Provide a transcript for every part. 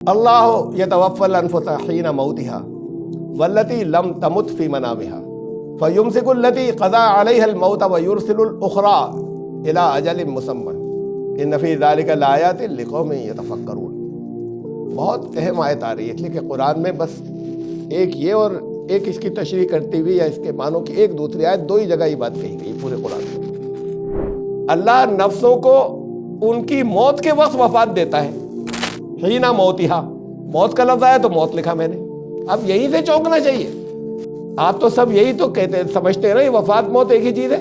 اللہ یتوفی الانفس حین موتها والتی لم تمت فی منامها فیمسک التی قضى علیها الموت ویرسل الاخرى الی اجل مسمى ان فی ذلک لآیات لقوم یتفکرون۔ بہت اہم آیت آ رہی ہے، اس لیے کہ قرآن میں بس ایک یہ اور ایک اس کی تشریح کرتی ہوئی یا اس کے معنوں کی ایک دوسری آیت، دو ہی جگہ یہ بات کہی گئی پورے قرآن میں۔ اللہ نفسوں کو ان کی موت کے وقت وفات دیتا ہے، حین موتہا، موت کا لفظ آیا تو موت لکھا میں نے۔ اب یہیں سے چونکنا چاہیے، آپ تو سب یہی تو کہتے ہیں، سمجھتے ہیں نا یہ وفات موت ایک ہی چیز ہے،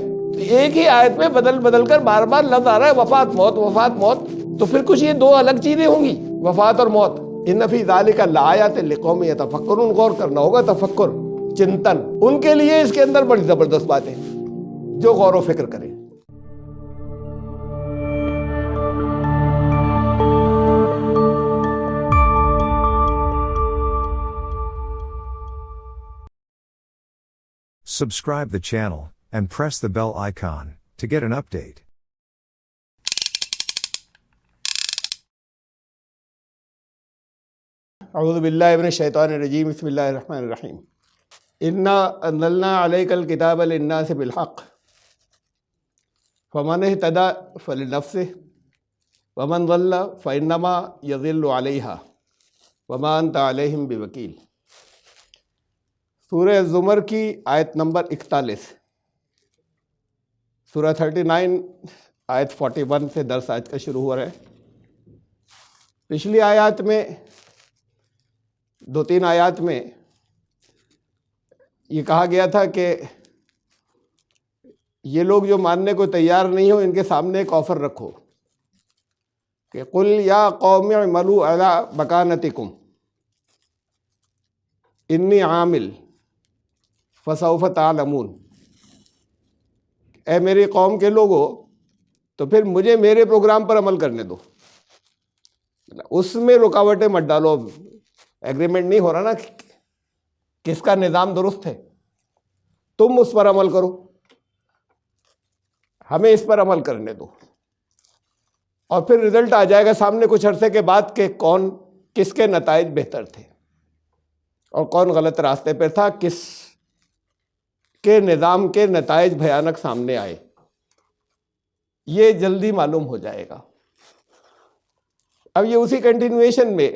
ایک ہی آیت میں بدل بدل کر بار بار لفظ آ رہا ہے وفات موت وفات موت، تو پھر کچھ یہ دو الگ چیزیں ہوں گی، وفات اور موت۔ ان فی ذالک لآیات لقوم یتفکرون، غور کرنا ہوگا، تفکر، چنتن، ان کے لیے اس کے اندر بڑی زبردست باتیں جو غور و فکر کریں۔ Subscribe the channel and press the bell icon to get an update. اعوذ باللہ من الشیطان الرجیم، بسم اللہ الرحمن الرحیم۔ انا انزلنا علیک الکتاب للناس بالحق فمن اہتدی فلنفسہ ومن ضل فانما یضل علیہا وما انت علیہم بوکیل۔ سورہ زمر کی آیت نمبر 41، سورہ 39 آیت 41 سے درس آج کا شروع ہو رہا ہے۔ پچھلی آیات میں، دو تین آیات میں یہ کہا گیا تھا کہ یہ لوگ جو ماننے کو تیار نہیں ہو، ان کے سامنے ایک آفر رکھو کہ قل یا قوم اعملوا علی مکانتکم انی عامل فسوف تعلمون۔ اے میری قوم کے لوگوں، تو پھر مجھے میرے پروگرام پر عمل کرنے دو، اس میں رکاوٹیں مت ڈالو۔ ایگریمنٹ نہیں ہو رہا نا کس کا نظام درست ہے، تم اس پر عمل کرو، ہمیں اس پر عمل کرنے دو، اور پھر رزلٹ آ جائے گا سامنے کچھ عرصے کے بعد کہ کون کس کے نتائج بہتر تھے اور کون غلط راستے پہ تھا، کس کے نظام کے نتائج بھیانک سامنے آئے، یہ جلدی معلوم ہو جائے گا۔ اب یہ اسی کنٹینویشن میں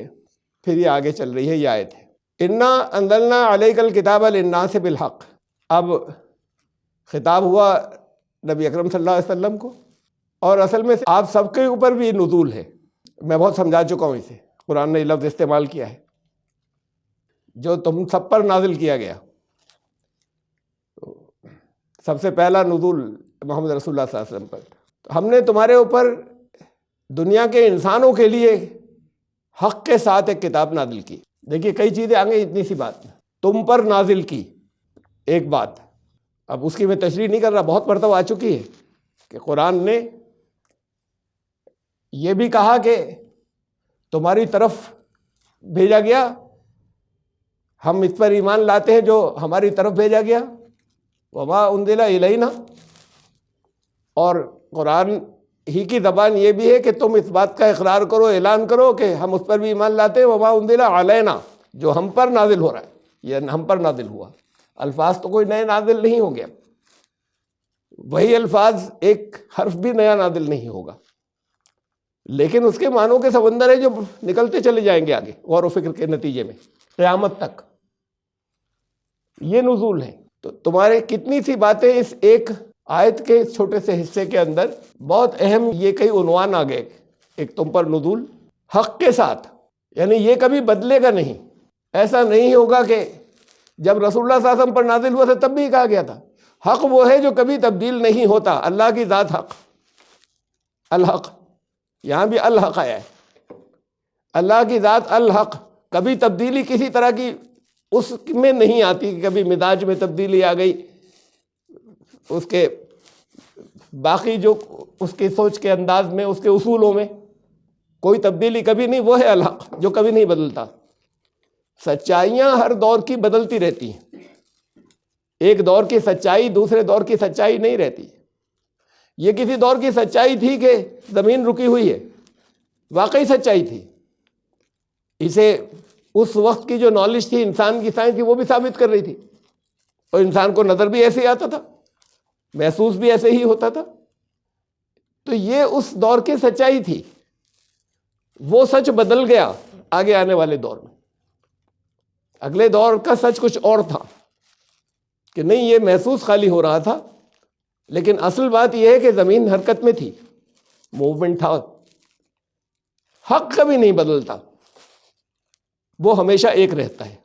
پھر یہ آگے چل رہی ہے یہ آیت ہے، انا انزلنا علیک الکتاب للناس بالحق۔ اب خطاب ہوا نبی اکرم صلی اللہ علیہ وسلم کو، اور اصل میں آپ سب کے اوپر بھی نزول ہے۔ میں بہت سمجھا چکا ہوں اسے، قرآن نے یہ لفظ استعمال کیا ہے جو تم سب پر نازل کیا گیا۔ سب سے پہلا نزول محمد رسول اللہ صلی اللہ علیہ وسلم پر، ہم نے تمہارے اوپر دنیا کے انسانوں کے لیے حق کے ساتھ ایک کتاب نازل کی۔ دیکھیے کئی چیزیں آگے، اتنی سی بات تم پر نازل کی، ایک بات، اب اس کی میں تشریح نہیں کر رہا، بہت مرتبہ آ چکی ہے کہ قرآن نے یہ بھی کہا کہ تمہاری طرف بھیجا گیا، ہم اس پر ایمان لاتے ہیں جو ہماری طرف بھیجا گیا، وما انزل الینا، اور قرآن ہی کی زبان یہ بھی ہے کہ تم اس بات کا اقرار کرو، اعلان کرو کہ ہم اس پر بھی ایمان لاتے ہیں، وما انزل علینا، جو ہم پر نازل ہو رہا ہے، یہ ہم پر نازل ہوا۔ الفاظ تو کوئی نئے نازل نہیں ہوں گے، وہی الفاظ، ایک حرف بھی نیا نازل نہیں ہوگا، لیکن اس کے معنوں کے سمندر ہے جو نکلتے چلے جائیں گے آگے غور و فکر کے نتیجے میں قیامت تک۔ یہ نزول ہے، تو تمہارے کتنی سی باتیں اس ایک آیت کے چھوٹے سے حصے کے اندر بہت اہم، یہ کئی عنوان آ گئے۔ ایک تم پر نزول حق کے ساتھ، یعنی یہ کبھی بدلے گا نہیں، ایسا نہیں ہوگا کہ جب رسول اللہ صلی اللہ علیہ وسلم پر نازل ہوا تھا تب بھی کہا گیا تھا حق وہ ہے جو کبھی تبدیل نہیں ہوتا، اللہ کی ذات حق، الحق، یہاں بھی الحق آیا ہے، اللہ کی ذات الحق، کبھی تبدیلی کسی طرح کی اس میں نہیں آتی کہ کبھی مزاج میں تبدیلی آ گئی، اس کے باقی جو اس کی سوچ کے انداز میں، اس کے اصولوں میں کوئی تبدیلی کبھی نہیں، وہ ہے الحق جو کبھی نہیں بدلتا۔ سچائیاں ہر دور کی بدلتی رہتی ہیں، ایک دور کی سچائی دوسرے دور کی سچائی نہیں رہتی۔ یہ کسی دور کی سچائی تھی کہ زمین رکی ہوئی ہے، واقعی سچائی تھی، اسے اس وقت کی جو نالج تھی انسان کی، سائنس کی، وہ بھی ثابت کر رہی تھی، اور انسان کو نظر بھی ایسے ہی آتا تھا، محسوس بھی ایسے ہی ہوتا تھا۔ تو یہ اس دور کی سچائی تھی۔ وہ سچ بدل گیا آگے آنے والے دور میں۔ اگلے دور کا سچ کچھ اور تھا کہ نہیں، یہ محسوس خالی ہو رہا تھا، لیکن اصل بات یہ ہے کہ زمین حرکت میں تھی، موومنٹ تھا۔ حق کبھی نہیں بدلتا، وہ ہمیشہ ایک رہتا ہے۔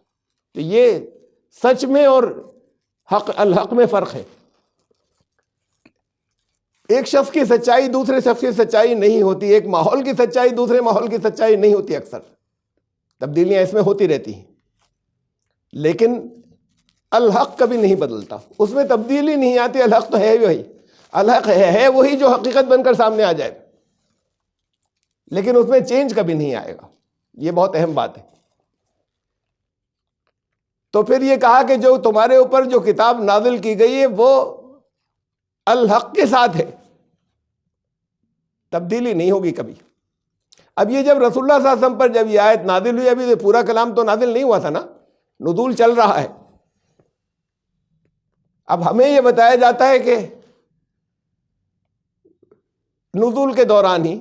تو یہ سچ میں اور حق الحق میں فرق ہے۔ ایک شخص کی سچائی دوسرے شخص کی سچائی نہیں ہوتی، ایک ماحول کی سچائی دوسرے ماحول کی سچائی نہیں ہوتی، اکثر تبدیلیاں اس میں ہوتی رہتی ہیں، لیکن الحق کبھی نہیں بدلتا، اس میں تبدیلی نہیں آتی۔ الحق تو ہے وہی، الحق ہے وہی جو حقیقت بن کر سامنے آ جائے، لیکن اس میں چینج کبھی نہیں آئے گا۔ یہ بہت اہم بات ہے۔ تو پھر یہ کہا کہ جو تمہارے اوپر جو کتاب نازل کی گئی ہے وہ الحق کے ساتھ ہے، تبدیلی نہیں ہوگی کبھی۔ اب یہ جب رسول اللہ صلی اللہ علیہ وسلم پر جب یہ آیت نازل ہوئی، ابھی پورا کلام تو نازل نہیں ہوا تھا نا، نزول چل رہا ہے۔ اب ہمیں یہ بتایا جاتا ہے کہ نزول کے دوران ہی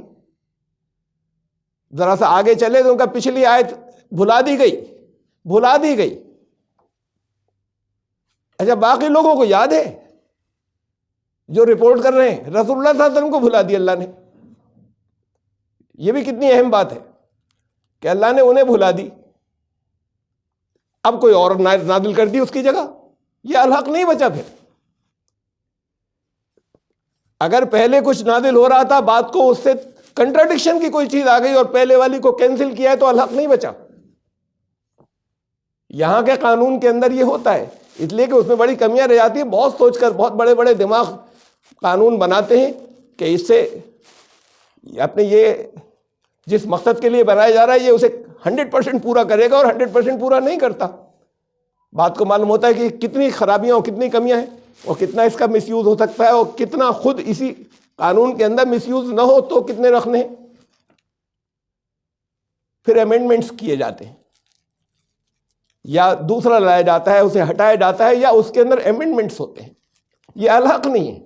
ذرا سا آگے چلے تو ان کا پچھلی آیت بھلا دی گئی۔ اچھا، باقی لوگوں کو یاد ہے جو رپورٹ کر رہے ہیں، رسول اللہ صلی اللہ علیہ وسلم کو بھلا دی اللہ نے۔ یہ بھی کتنی اہم بات ہے کہ اللہ نے انہیں بھلا دی، اب کوئی اور نازل کر دی اس کی جگہ۔ یہ الحق نہیں بچا۔ پھر اگر پہلے کچھ نازل ہو رہا تھا، بات کو اس سے کنٹراڈکشن کی کوئی چیز آ گئی اور پہلے والی کو کینسل کیا ہے، تو الحق نہیں بچا۔ یہاں کے قانون کے اندر یہ ہوتا ہے، اس لیے کہ اس میں بڑی کمیاں رہ جاتی ہیں۔ بہت سوچ کر بہت بڑے بڑے دماغ قانون بناتے ہیں کہ اس سے اپنے یہ جس مقصد کے لیے بنایا جا رہا ہے یہ اسے 100% پورا کرے گا، اور 100% پورا نہیں کرتا۔ بات کو معلوم ہوتا ہے کہ کتنی خرابیاں اور کتنی کمیاں ہیں، اور کتنا اس کا مس یوز ہو سکتا ہے، اور کتنا خود اسی قانون کے اندر مس یوز نہ ہو تو کتنے رکھنے ہیں۔ پھر امینڈمنٹس کیے جاتے ہیں، یا دوسرا لایا جاتا ہے، اسے ہٹایا جاتا ہے، یا اس کے اندر امینڈمنٹس ہوتے ہیں۔ یہ الحق نہیں ہے۔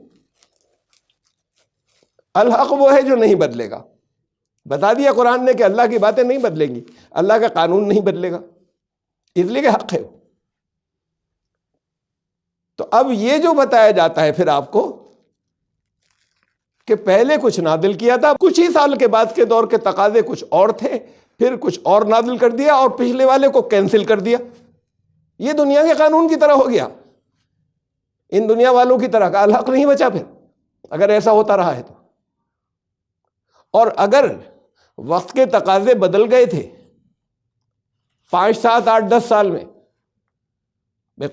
الحق وہ ہے جو نہیں بدلے گا۔ بتا دیا قرآن نے کہ اللہ کی باتیں نہیں بدلیں گی، اللہ کا قانون نہیں بدلے گا، اس لیے کہ حق ہے۔ تو اب یہ جو بتایا جاتا ہے پھر آپ کو کہ پہلے کچھ نازل کیا تھا، کچھ ہی سال کے بعد کے دور کے تقاضے کچھ اور تھے، پھر کچھ اور نازل کر دیا اور پچھلے والے کو کینسل کر دیا۔ یہ دنیا کے قانون کی طرح ہو گیا، ان دنیا والوں کی طرح کا الحق نہیں بچا پھر، اگر ایسا ہوتا رہا ہے تو۔ اور اگر وقت کے تقاضے بدل گئے تھے 5 7 8 10 سال میں،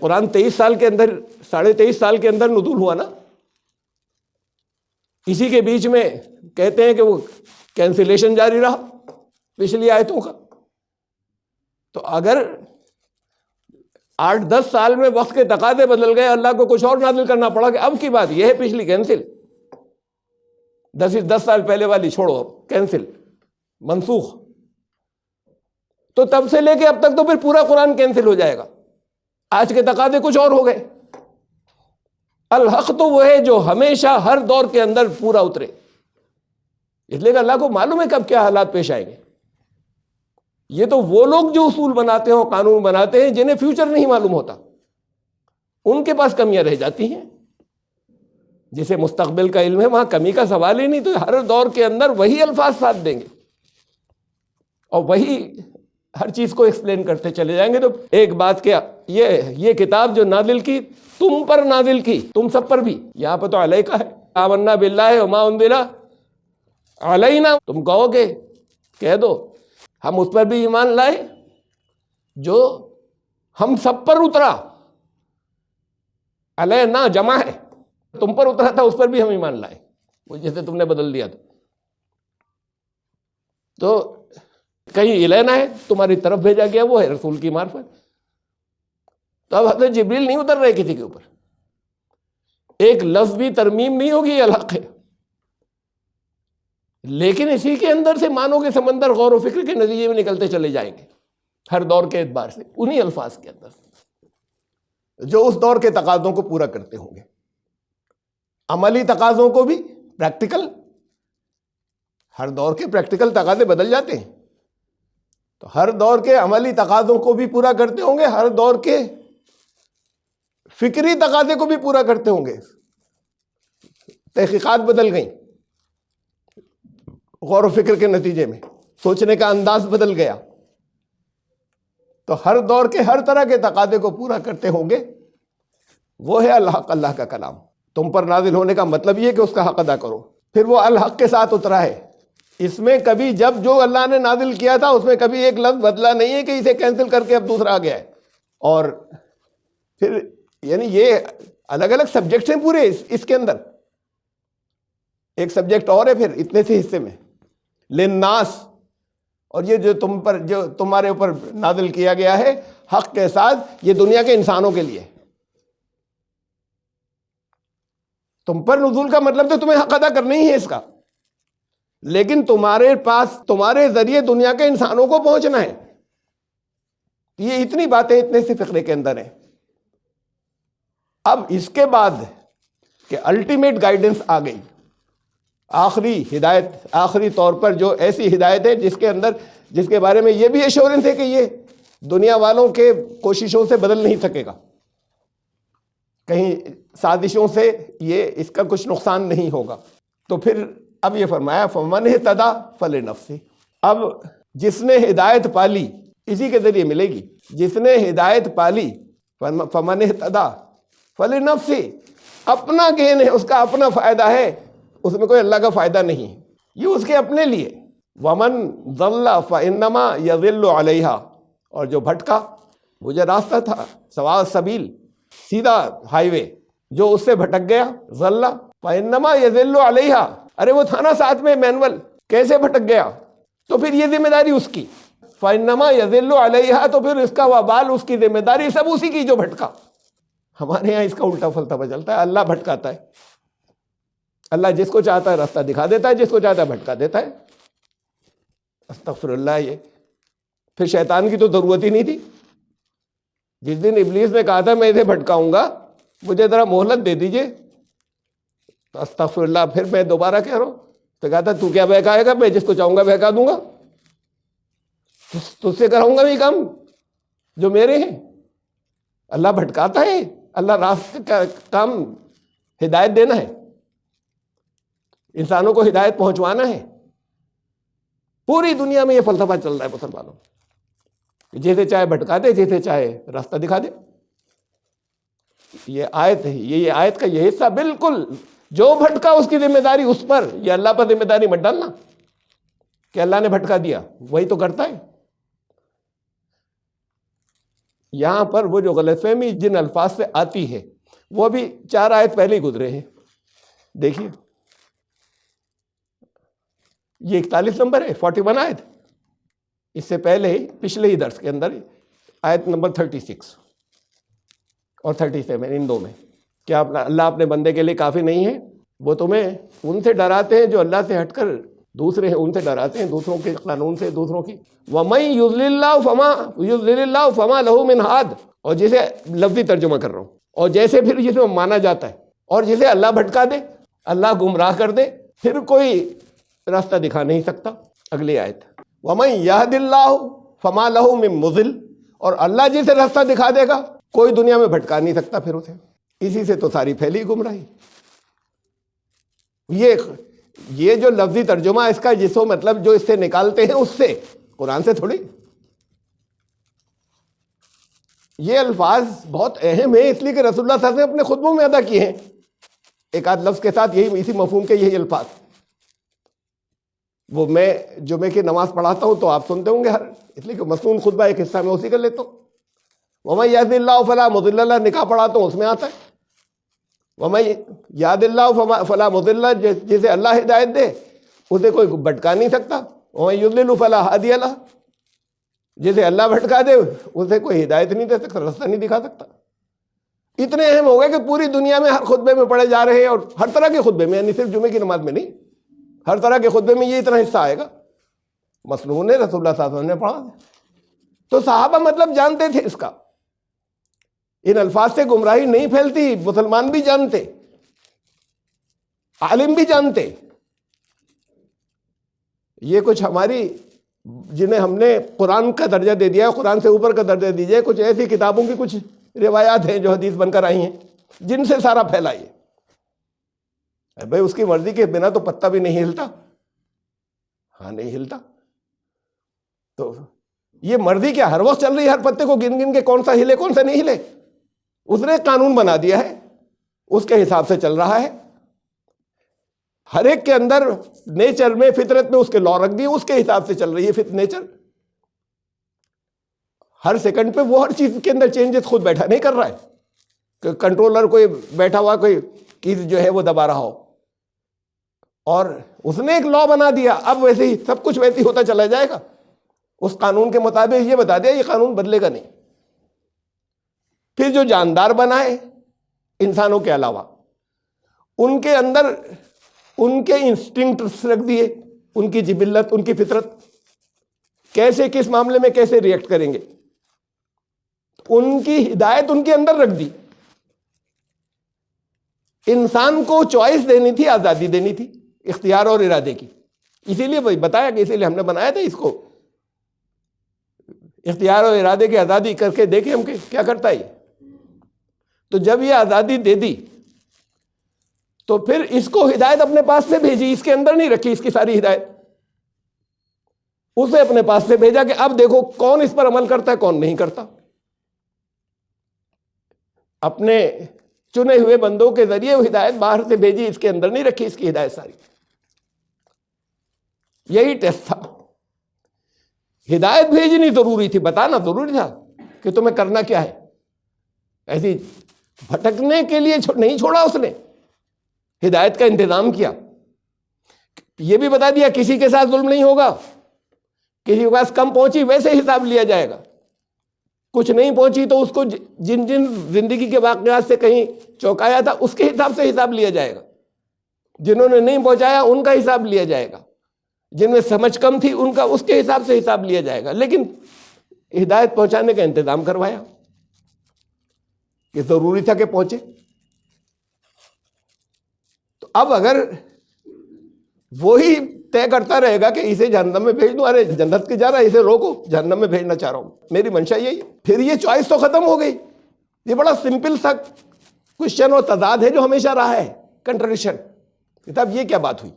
قرآن 23 سال کے اندر، 23.5 سال کے اندر نزول ہوا نا، اسی کے بیچ میں کہتے ہیں کہ وہ کینسلیشن جاری رہا پچھلی آیتوں کا۔ تو اگر 8 10 سال میں وقت کے تقاضے بدل گئے، اللہ کو کچھ اور نازل کرنا پڑا کہ اب کی بات یہ ہے، پچھلی کینسل، 10 سال پہلے والی چھوڑو، کینسل، منسوخ، تو تب سے لے کے اب تک تو پھر پورا قرآن کینسل ہو جائے گا۔ آج کے تقاضے کچھ اور ہو گئے۔ الحق تو وہ ہے جو ہمیشہ ہر دور کے اندر پورا اترے، اس لیے کہ اللہ کو معلوم ہے کب کیا حالات پیش آئیں گے۔ یہ تو وہ لوگ جو اصول بناتے ہیں، قانون بناتے ہیں، جنہیں فیوچر نہیں معلوم ہوتا، ان کے پاس کمیاں رہ جاتی ہیں۔ جسے مستقبل کا علم ہے وہاں کمی کا سوال ہی نہیں، تو ہر دور کے اندر وہی الفاظ ساتھ دیں گے اور وہی ہر چیز کو ایکسپلین کرتے چلے جائیں گے۔ تو ایک بات کیا، یہ کتاب جو نازل کی تم پر نازل کی، تم سب پر بھی، یہاں پہ تو علیہ کا ہے، آمنا باللہ وما انزل علینا، تم کہو گے، کہہ دو ہم اس پر بھی ایمان لائے جو ہم سب پر اترا، علینا جمع ہے، تم پر اترا تھا اس پر بھی ہم ایمان لائے، وہ جیسے تم نے بدل دیا تو کہیں الینا ہے، تمہاری طرف بھیجا گیا، وہ ہے رسول کی معرفت۔ تو اب حضرت جبریل نہیں اتر رہے کسی کے اوپر، ایک لفظ بھی ترمیم نہیں ہوگی، یہ الحق ہے۔ لیکن اسی کے اندر سے معنوں کے سمندر غور و فکر کے نتیجے میں نکلتے چلے جائیں گے ہر دور کے اعتبار سے، انہی الفاظ کے اندر جو اس دور کے تقاضوں کو پورا کرتے ہوں گے، عملی تقاضوں کو بھی، پریکٹیکل، ہر دور کے پریکٹیکل تقاضے بدل جاتے ہیں، تو ہر دور کے عملی تقاضوں کو بھی پورا کرتے ہوں گے، ہر دور کے فکری تقاضے کو بھی پورا کرتے ہوں گے۔ تحقیقات بدل گئیں غور و فکر کے نتیجے میں، سوچنے کا انداز بدل گیا، تو ہر دور کے ہر طرح کے تقاضے کو پورا کرتے ہوں گے۔ وہ ہے الحق، اللہ کا کلام۔ تم پر نازل ہونے کا مطلب یہ کہ اس کا حق ادا کرو۔ پھر وہ الحق کے ساتھ اترا ہے، اس میں کبھی جب جو اللہ نے نازل کیا تھا اس میں کبھی ایک لفظ بدلا نہیں ہے کہ اسے کینسل کر کے اب دوسرا آ گیا ہے۔ اور پھر یعنی یہ الگ الگ سبجیکٹس ہیں پورے اس کے اندر، ایک سبجیکٹ اور ہے پھر اتنے سے حصے میں للناس، اور یہ جو تمہارے اوپر نازل کیا گیا ہے حق کے ساتھ، یہ دنیا کے انسانوں کے لیے۔ تم پر نزول کا مطلب تو تمہیں حق ادا کرنا ہی ہے اس کا، لیکن تمہارے پاس تمہارے ذریعے دنیا کے انسانوں کو پہنچنا ہے۔ یہ اتنی باتیں اتنے سے فقرے کے اندر ہیں۔ اب اس کے بعد کہ الٹیمیٹ گائیڈنس آ گئی، آخری ہدایت، آخری طور پر جو ایسی ہدایت ہے جس کے بارے میں یہ بھی ایشورنس ہے کہ یہ دنیا والوں کے کوششوں سے بدل نہیں سکے گا، کہیں سازشوں سے یہ اس کا کچھ نقصان نہیں ہوگا۔ تو پھر اب یہ فرمایا فمن اہتدی فلنفسہ، اب جس نے ہدایت پالی اسی کے ذریعے ملے گی، جس نے ہدایت پالی فمن اہتدی فلنفسہ، اپنا گین ہے، اس کا اپنا فائدہ ہے، اس میں کوئی اللہ کا فائدہ نہیں ہے، یہ اس کے اپنے لیے۔ ومن ضل فانما یضل علیہا، اور جو بھٹکا، وہ جو راستہ تھا سواء السبیل، سیدھا ہائی وے، جو اس سے بھٹک گیا، ضل فانما یضل علیہا، ارے وہ تھا نا ساتھ میں مینول، کیسے بھٹک گیا؟ تو پھر یہ ذمہ داری اس کی، فانما یضل علیہا، تو پھر اس کا وبال، اس کی ذمہ داری سب اسی کی جو بھٹکا۔ ہمارے یہاں اس کا الٹا فلسفہ چلتا ہے، اللہ بھٹکاتا ہے، اللہ جس کو چاہتا ہے راستہ دکھا دیتا ہے، جس کو چاہتا ہے بھٹکا دیتا ہے۔ استغفر اللہ۔ یہ پھر شیطان کی تو ضرورت ہی نہیں تھی، جس دن ابلیس نے کہا تھا میں اسے بھٹکاؤں گا، مجھے ذرا مہلت دے دیجئے، تو استغفر اللہ، پھر میں دوبارہ کہہ رہا ہوں، تو کہا تھا تو کیا بہکائے گا، میں جس کو چاہوں گا بہکا دوں گا، تجھ سے کراؤں گا بھی کام جو میرے ہیں۔ اللہ بھٹکاتا ہے، اللہ راستے کا کام ہدایت دینا ہے، انسانوں کو ہدایت پہنچوانا ہے۔ پوری دنیا میں یہ فلسفہ چل رہا ہے مسلمانوں، جیسے چاہے بھٹکا دے، جیسے چاہے راستہ دکھا دے۔ یہ آیت ہے، یہ آیت کا یہ حصہ بالکل، جو بھٹکا اس کی ذمہ داری اس پر، یہ اللہ پر ذمہ داری مت ڈالنا کہ اللہ نے بھٹکا دیا، وہی تو کرتا ہے۔ یہاں پر وہ جو غلط فہمی جن الفاظ سے آتی ہے، وہ بھی 4 آیت پہلے ہی گزرے ہیں، دیکھیے یہ 41 نمبر ہے، 41 آیت، اس سے پہلے ہی پچھلے ہی درس کے اندر آیت نمبر 36 اور 37، ان دو میں، کیا اللہ اپنے بندے کے لیے کافی نہیں ہے؟ وہ تمہیں ان سے ڈراتے ہیں جو اللہ سے ہٹ کر دوسرے ہیں، ان سے ڈراتے ہیں، دوسروں کے قانون سے، دوسروں کی۔ وَمَن يُضْلِلِ اللَّهُ فَمَا لَهُ مِنْ هَادٍ، اور جسے لفظی ترجمہ کر رہا ہوں، اور جیسے پھر جس میں مانا جاتا ہے، اور جسے اللہ بھٹکا دے، اللہ گمراہ کر دے، پھر کوئی راستہ دکھا نہیں سکتا۔ اگلی آیت، وَمَن يَهْدِ اللَّهُ فَمَا لَهُ مِن مُضِلٍ، اور اللہ جسے راستہ دکھا دے گا کوئی دنیا میں بھٹکا نہیں سکتا پھر اسے۔ اسی سے تو ساری پھیلی گمراہی۔ یہ جو لفظی ترجمہ اس کا، جسو مطلب جو اس سے نکالتے ہیں، اس سے، قرآن سے تھوڑی۔ یہ الفاظ بہت اہم ہیں، اس لیے کہ رسول اللہ صلی اللہ علیہ وسلم نے اپنے خطبوں میں ادا کیے ہیں، ایک آدھ لفظ کے ساتھ، یہی اسی مفہوم کے یہی الفاظ۔ وہ میں جمعے کی نماز پڑھاتا ہوں تو آپ سنتے ہوں گے، اس لیے کہ مصنون خطبہ ایک حصہ میں اسی کر لیتا ہوں۔ وَمَن يَهْدِ اللَّهُ فَلَا مُضِلَّ لَهُ، نکاح پڑھاتا ہوں اس میں آتا ہے۔ وَمَن يَهْدِ اللَّهُ فَلَا مُضِلَّ لَهُ، جسے اللہ ہدایت دے اسے کوئی بھٹکا نہیں سکتا۔ وَمَن يُضْلِلْ فَلَا هَادِيَ لَهُ، جسے اللہ بھٹکا دے اسے کوئی ہدایت نہیں دے سکتا، راستہ نہیں دکھا سکتا۔ اتنے اہم ہو گئے کہ پوری دنیا میں ہر خطبے میں پڑھے جا رہے ہیں، اور ہر طرح کے خطبے میں، یعنی صرف جمعے کی نماز میں نہیں، ہر طرح کے خطبے میں یہ اتنا حصہ آئے گا، مسنون رسول اللہ صلی اللہ علیہ وسلم نے پڑھا۔ تو صحابہ مطلب جانتے تھے اس کا، ان الفاظ سے گمراہی نہیں پھیلتی، مسلمان بھی جانتے، عالم بھی جانتے۔ یہ کچھ ہماری جنہیں ہم نے قرآن کا درجہ دے دیا، قرآن سے اوپر کا درجہ دیجیے، کچھ ایسی کتابوں کی کچھ روایات ہیں جو حدیث بن کر آئی ہیں جن سے سارا پھیلا یہ۔ بھائی اس کی مرضی کے بنا تو پتا بھی نہیں ہلتا، ہاں نہیں ہلتا۔ تو یہ مرضی کیا ہر وقت چل رہی ہے، ہر پتے کو گن گن کے کون سا ہلے کون سا نہیں ہلے؟ اس نے قانون بنا دیا ہے، اس کے حساب سے چل رہا ہے۔ ہر ایک کے اندر نیچر میں، فطرت میں اس کے لا رکھ دیے، اس کے حساب سے چل رہی ہے نیچر۔ ہر سیکنڈ پہ وہ ہر چیز کے اندر چینجز خود بیٹھا نہیں کر رہا ہے کہ کنٹرولر کوئی بیٹھا ہوا کوئی چیز جو ہے وہ دبا رہا ہو، اور اس نے ایک لا بنا دیا، اب ویسے ہی سب کچھ ویسے ہی ہوتا چلا جائے گا۔ اس قانون کے مطابق یہ بتا دیا یہ قانون بدلے گا نہیں۔ پھر جو جاندار بنائے انسانوں کے علاوہ، ان کے اندر ان کے انسٹنکٹس رکھ دیے، ان کی جبلت، ان کی فطرت، کیسے کس معاملے میں کیسے ریئیکٹ کریں گے، ان کی ہدایت ان کے اندر رکھ دی۔ انسان کو چوائس دینی تھی، آزادی دینی تھی، اختیار اور ارادے کی۔ اسی لیے وہی بتایا کہ اسی لیے ہم نے بنایا تھا اس کو، اختیار اور ارادے کی آزادی کر کے دیکھیں ہم کیا کرتا ہے یہ۔ تو جب یہ آزادی دے دی تو پھر اس کو ہدایت اپنے پاس سے بھیجی، اس کے اندر نہیں رکھی اس کی ساری ہدایت، اسے اپنے پاس سے بھیجا کہ اب دیکھو کون اس پر عمل کرتا ہے کون نہیں کرتا۔ اپنے چنے ہوئے بندوں کے ذریعے وہ ہدایت باہر سے بھیجی، اس کے اندر نہیں رکھی اس کی ہدایت ساری۔ یہی ٹیسٹ تھا۔ ہدایت بھیجنی ضروری تھی، بتانا ضروری تھا کہ تمہیں کرنا کیا ہے۔ ایسی بھٹکنے کے لیے نہیں چھوڑا اس نے، ہدایت کا انتظام کیا۔ یہ بھی بتا دیا کسی کے ساتھ ظلم نہیں ہوگا، کسی کے پاس کم پہنچی ویسے حساب لیا جائے گا، کچھ نہیں پہنچی تو اس کو جن جن زندگی کے واقعات سے کہیں چونکایا تھا اس کے حساب سے حساب لیا جائے گا، جنہوں نے نہیں پہنچایا ان کا حساب لیا جائے گا، جن میں سمجھ کم تھی ان کا اس کے حساب سے حساب لیا جائے گا۔ لیکن ہدایت پہنچانے کا انتظام کروایا کہ ضروری تھا کہ پہنچے۔ تو اب اگر وہی طے کرتا رہے گا کہ اسے جہنم میں بھیج دوں، ارے جنت کی جا رہا ہے اسے روکو، جہنم میں بھیجنا چاہ رہا ہوں، میری منشا یہی ہے، پھر یہ چوائس تو ختم ہو گئی۔ یہ بڑا سمپل سا کوشچن اور تضاد ہے جو ہمیشہ رہا ہے، کنٹرڈکشن۔ کتاب یہ کیا بات ہوئی؟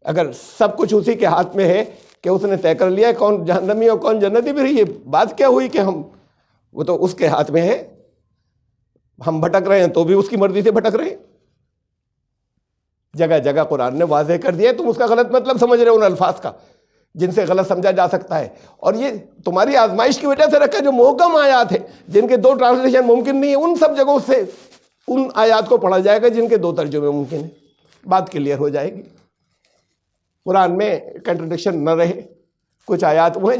اگر سب کچھ اسی کے ہاتھ میں ہے کہ اس نے طے کر لیا ہے کون جہنمی اور کون جنتی، پھر یہ بات کیا ہوئی کہ ہم، وہ تو اس کے ہاتھ میں ہے، ہم بھٹک رہے ہیں تو بھی اس کی مرضی سے بھٹک رہے ہیں۔ جگہ جگہ قرآن نے واضح کر دیا ہے، تم اس کا غلط مطلب سمجھ رہے ہو ان الفاظ کا جن سے غلط سمجھا جا سکتا ہے، اور یہ تمہاری آزمائش کی وجہ سے رکھا جو محکم آیات ہیں جن کے دو ٹرانسلیشن ممکن نہیں ہے، ان سب جگہوں سے ان آیات کو پڑھا جائے گا جن کے دو ترجمے ممکن ہیں، بات کلیئر ہو جائے گی۔ قرآن میں کنٹرڈکشن نہ رہے، کچھ آیات وہ ہیں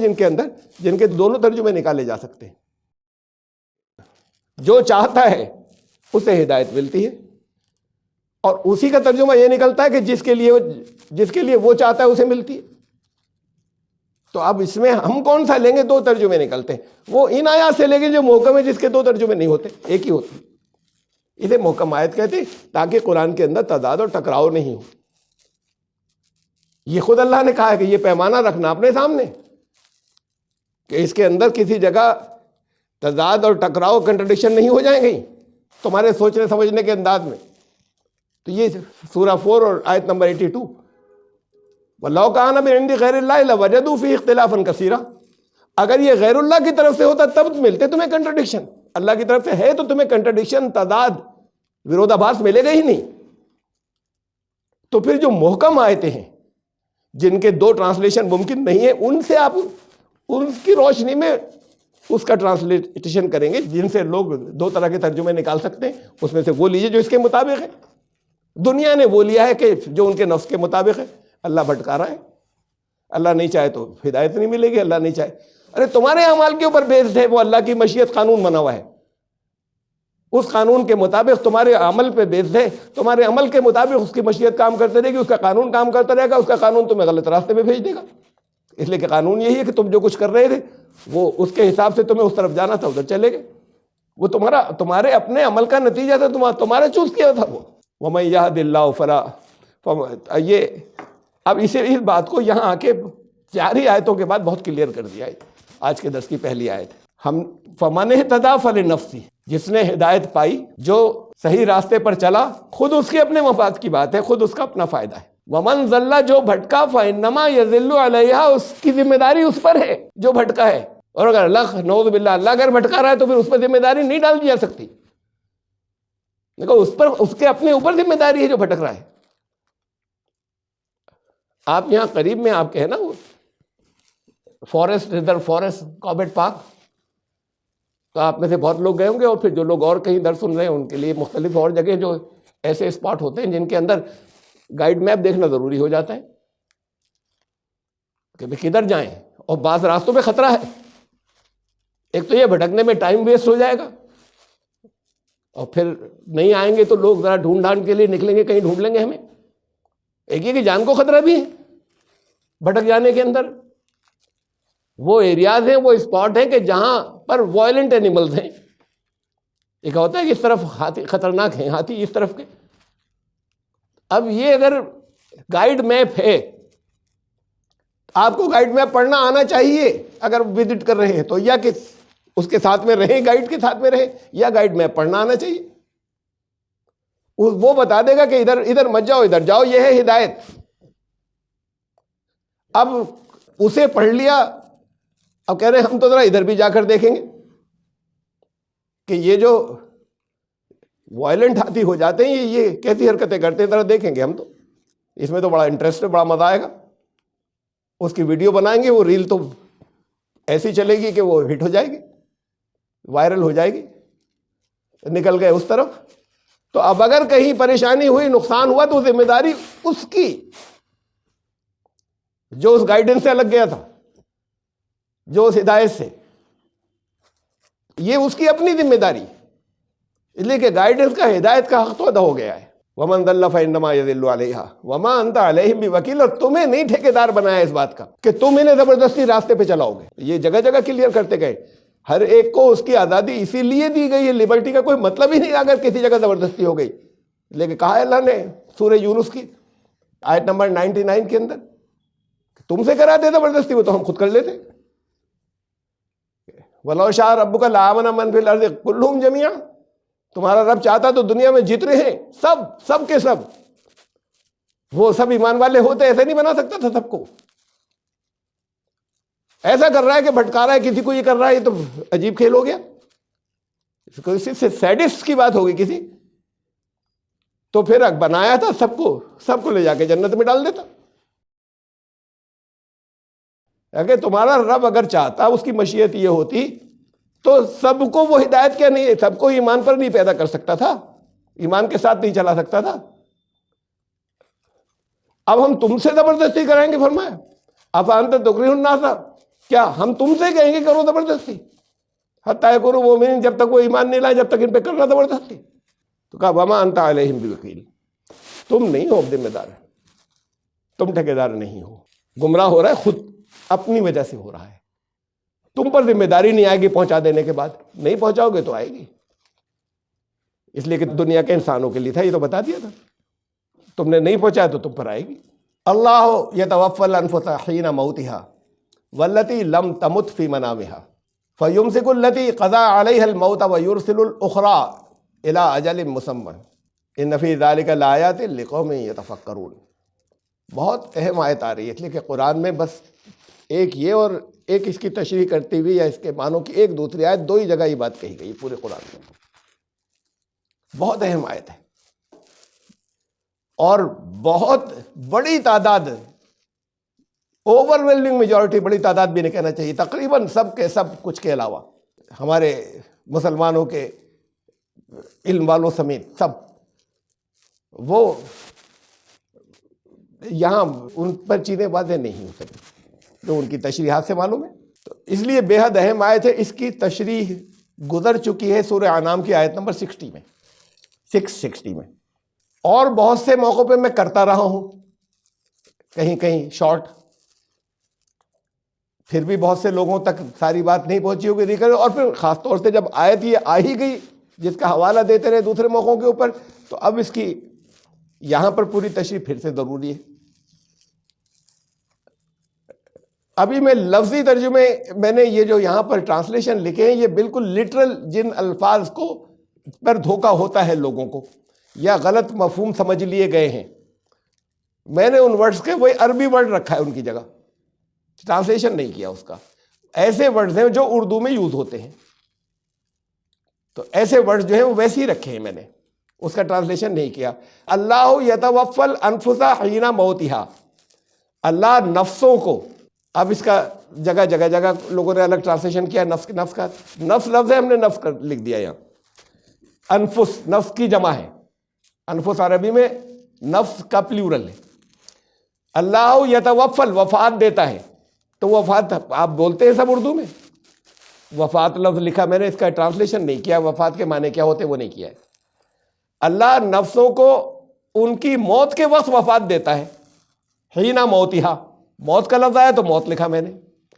جن کے دونوں ترجمے نکالے جا سکتے ہیں۔ جو چاہتا ہے اسے ہدایت ملتی ہے، اور اسی کا ترجمہ یہ نکلتا ہے کہ جس کے لیے وہ چاہتا ہے اسے ملتی ہے۔ تو اب اس میں ہم کون سا لیں گے؟ دو ترجمے نکلتے ہیں، وہ ان آیات سے لیں گے جو محکم ہے، جس کے دو ترجمے نہیں ہوتے، ایک ہی ہوتے، اسے محکم آیت کہتے ہیں، تاکہ قرآن کے اندر تضاد اور ٹکراؤ نہیں ہو۔ یہ خود اللہ نے کہا ہے کہ یہ پیمانہ رکھنا اپنے سامنے کہ اس کے اندر کسی جگہ تضاد اور ٹکراؤ کنٹرڈکشن نہیں ہو جائیں گی تمہارے سوچنے سمجھنے کے انداز میں۔ تو یہ سورہ 4 اور آیت نمبر 82، وَلَوْ كَانَ مِنْ عِنْدِ غَيْرِ اللَّهِ لَوَجَدُوا فِيهِ اخْتِلَافًا كَثِيرًا، اگر یہ غیر اللہ کی طرف سے ہوتا تب ملتے تمہیں کنٹرڈکشن، اللہ کی طرف سے ہے تو تمہیں کنٹرڈکشن، تضاد، ویرودھاباس ملے گا ہی نہیں۔ تو پھر جو محکم آیتیں ہیں جن کے دو ٹرانسلیشن ممکن نہیں ہے، ان سے آپ ان کی روشنی میں اس کا ٹرانسلیشن کریں گے، جن سے لوگ دو طرح کے ترجمے نکال سکتے ہیں، اس میں سے وہ لیجئے جو اس کے مطابق ہے۔ دنیا نے وہ لیا ہے کہ جو ان کے نفس کے مطابق ہے، اللہ بھٹکا رہا ہے، اللہ نہیں چاہے تو ہدایت نہیں ملے گی، اللہ نہیں چاہے، ارے تمہارے اعمال کے اوپر بیسڈ ہے، وہ اللہ کی مشیت قانون بنا ہوا ہے، اس قانون کے مطابق تمہارے عمل پہ بیس ہے، تمہارے عمل کے مطابق اس کی مشیت کام کرتے رہے گی، اس کا قانون کام کرتا رہے گا، اس کا قانون تمہیں غلط راستے پہ بھیج دے گا. اس لیے کہ قانون یہی ہے کہ تم جو کچھ کر رہے تھے وہ اس کے حساب سے تمہیں اس طرف جانا تھا، ادھر چلے گئے. وہ تمہارے اپنے عمل کا نتیجہ تھا، تمہارا چوز کیا تھا وہ. وَمَن يَهْدِ اللَّهُ فَلَا. یہ اب اس بات کو یہاں آ کے 4 ہی آیتوں کے بعد بہت کلیئر کر دیا ہے. آج کے درس کی پہلی آیت ہم فَمَنِ اهْتَدَىٰ فَلِنَفْسِهِ، جس نے ہدایت پائی، جو صحیح راستے پر چلا، خود اس کے اپنے مفاد کی بات ہے، خود اس کا اپنا فائدہ ہے. وَمَن ضَلَّ، جو بھٹکا، فَإِنَّمَا يَضِلُّ عَلَيْهَا، اس کی ذمہ داری اس پر ہے جو بھٹکا ہے. اور اگر اللہ نعوذ باللہ اللہ اگر بھٹکا رہا ہے تو پھر اس پر ذمہ داری نہیں ڈال دی جا سکتی. دیکھو اس کے اپنے اوپر ذمہ داری ہے جو بھٹک رہا ہے. آپ یہاں قریب میں آپ کے ہیں نا وہ forest, reserve forest Corbett park, تو آپ میں سے بہت لوگ گئے ہوں گے، اور پھر جو لوگ اور کہیں درس سن رہے ہیں ان کے لیے مختلف اور جگہ جو ایسے اسپاٹ ہوتے ہیں جن کے اندر گائیڈ میپ دیکھنا ضروری ہو جاتا ہے کہ بھئی کدھر جائیں. اور بعض راستوں پہ خطرہ ہے. ایک تو یہ بھٹکنے میں ٹائم ویسٹ ہو جائے گا، اور پھر نہیں آئیں گے تو لوگ ذرا ڈھونڈ ڈھانڈ کے لیے نکلیں گے، کہیں ڈھونڈ لیں گے ہمیں. ایک یہ کہ جان کو خطرہ بھی ہے بھٹک جانے کے اندر. وہ ایریاز ہیں، وہ اسپاٹ ہیں کہ جہاں پر وائلنٹ اینیملز ہیں. ایک ہوتا ہے کہ اس طرف ہاتھی خطرناک ہیں، ہاتھی اس طرف کے. اب یہ اگر گائیڈ میپ ہے، آپ کو گائیڈ میپ پڑھنا آنا چاہیے اگر وزٹ کر رہے ہیں تو، یا کہ اس کے ساتھ میں رہیں، گائیڈ کے ساتھ میں رہیں، یا گائیڈ میپ پڑھنا آنا چاہیے. وہ بتا دے گا کہ ادھر مت جاؤ، ادھر جاؤ، یہ ہے ہدایت. اب اسے پڑھ لیا، اب کہہ رہے ہیں ہم تو ذرا ادھر بھی جا کر دیکھیں گے کہ یہ جو وائلنٹ ہاتھی ہو جاتے ہیں یہ کیسی حرکتیں کرتے ہیں، ذرا دیکھیں گے ہم تو. اس میں تو بڑا انٹرسٹ ہے، بڑا مزہ آئے گا. اس کی ویڈیو بنائیں گے، وہ ریل تو ایسی چلے گی کہ وہ ہٹ ہو جائے گی، وائرل ہو جائے گی. نکل گئے اس طرف. تو اب اگر کہیں پریشانی ہوئی، نقصان ہوا، تو ذمہ داری اس کی جو اس گائیڈنس سے الگ گیا تھا، جو اس ہدایت سے، یہ اس کی اپنی ذمہ داری. اس لیے کہ گائیڈنس کا، ہدایت کا حق تو ادا ہو گیا ہے. وَمَن ضَلَّ فَإِنَّمَا يَضِلُّ عَلَيْهَا وَمَا أَنْتَ عَلَيْهِمْ بِوَكِيلٍ. اور تمہیں نہیں ٹھیکیدار بنایا اس بات کا کہ تم انہیں زبردستی راستے پہ چلاؤ گے. یہ جگہ جگہ کلیئر کرتے گئے. ہر ایک کو اس کی آزادی اسی لیے دی گئی ہے، لبرٹی کا کوئی مطلب ہی نہیں اگر کسی جگہ زبردستی ہو گئی. لیکن کہا ہے اللہ نے سورہ یونس کی آیت نمبر 99 کے اندر، تم سے کراتے زبردستی، وہ تو ہم خود کر لیتے. وَلَوْ شَاءَ رَبُّكَ لَآمَنَ مَنْ فِي الْأَرْضِ كُلُّهُمْ جَمِيعًا. تمہارا رب چاہتا تو دنیا میں جتنے ہیں سب کے سب وہ سب ایمان والے ہوتے. ایسے نہیں بنا سکتا تھا سب کو. ایسا کر رہا ہے کہ بھٹکا رہا ہے کسی کو، یہ کر رہا ہے، یہ تو عجیب کھیل ہو گیا. کسی سے سیڈسٹ کی بات ہوگی کسی تو پھر بنایا تھا سب کو لے جا کے جنت میں ڈال دیتا. اگر تمہارا رب اگر چاہتا، اس کی مشیت یہ ہوتی تو سب کو وہ ہدایت کیا نہیں ہے، سب کو ایمان پر نہیں پیدا کر سکتا تھا، ایمان کے ساتھ نہیں چلا سکتا تھا. اب ہم تم سے زبردستی کرائیں گے. فرمایا افانت تکرہ الناس، کیا ہم تم سے کہیں گے کرو زبردستی؟ حتی یکونوا مؤمنین، جب تک وہ ایمان نہیں لائے جب تک ان پہ کرنا زبردستی. تو کہا وما انت علیہم بوکیل، تم نہیں ہو ذمہ دار، تم ٹھیکیدار نہیں ہو. گمراہ ہو رہا ہے خود، اپنی وجہ سے ہو رہا ہے. تم پر ذمہ داری نہیں آئے گی پہنچا دینے کے بعد. نہیں پہنچاؤ گے تو آئے گی. اس لیے کہ دنیا کے انسانوں کے لیے تھا، یہ تو بتا دیا تھا. تم نے نہیں پہنچایا تو تم پر آئے گی. اللہ یتوفی الانفس حین موتها والتی لم تمت فی منامها فیمسک التی قضى علیها الموت ویرسل الاخرى الى اجل مسمى ان فی ذلک لآیات لقوم یتفکرون. بہت اہم آیت آ رہی ہے، اس لیے کہ قرآن میں بس ایک یہ اور ایک اس کی تشریح کرتی ہوئی یا اس کے معنوں کی ایک دوسری آیت، دو ہی جگہ یہ بات کہی گئی پورے قرآن میں. بہت اہم آیت ہے اور بہت بڑی تعداد، اوور ویلمنگ میجورٹی، بڑی تعداد بھی نہیں کہنا چاہیے، تقریباً سب کے سب کچھ کے علاوہ ہمارے مسلمانوں کے علم والوں سمیت سب، وہ یہاں ان پر چیزیں واضح نہیں ہو سکتی جو ان کی تشریحات سے معلوم ہے. تو اس لیے بے حد اہم آیت ہے. اس کی تشریح گزر چکی ہے سورہ انعام کی آیت نمبر 60 میں، 660 میں، اور بہت سے موقعوں پہ میں کرتا رہا ہوں، کہیں کہیں شارٹ، پھر بھی بہت سے لوگوں تک ساری بات نہیں پہنچی ہوگی نہیں کرے، اور پھر خاص طور سے جب آیت یہ آ ہی گئی جس کا حوالہ دیتے رہے دوسرے موقعوں کے اوپر، تو اب اس کی یہاں پر پوری تشریح پھر سے ضروری ہے۔ ابھی میں لفظی ترجمے میں نے یہ جو یہاں پر ٹرانسلیشن لکھے ہیں، یہ بالکل لٹرل جن الفاظ کو پر دھوکا ہوتا ہے لوگوں کو یا غلط مفہوم سمجھ لیے گئے ہیں، میں نے ان ورڈز کے وہی عربی ورڈ رکھا ہے ان کی جگہ، ٹرانسلیشن نہیں کیا اس کا۔ ایسے ورڈز ہیں جو اردو میں یوز ہوتے ہیں، تو ایسے ورڈز جو ہیں وہ ویسے ہی رکھے ہیں، میں نے اس کا ٹرانسلیشن نہیں کیا۔ اللہ یتوفی الانفس حین موتہا، اللہ نفسوں کو، اب اس کا جگہ جگہ جگہ لوگوں نے الگ ٹرانسلیشن کیا، نفس کا نفس لفظ ہے، ہم نے نفس کر لکھ دیا یہاں، انفس نفس کی جمع ہے، انفس عربی میں نفس کا پلیورل ہے۔ اللہ یتوفی، وفات دیتا ہے، تو وفات آپ بولتے ہیں سب اردو میں، وفات لفظ لکھا میں نے، اس کا ٹرانسلیشن نہیں کیا، وفات کے معنی کیا ہوتے وہ نہیں کیا ہے۔ اللہ نفسوں کو ان کی موت کے وقت وفات دیتا ہے، حین موتہا، موت کا لفظ آیا تو موت لکھا میں نے۔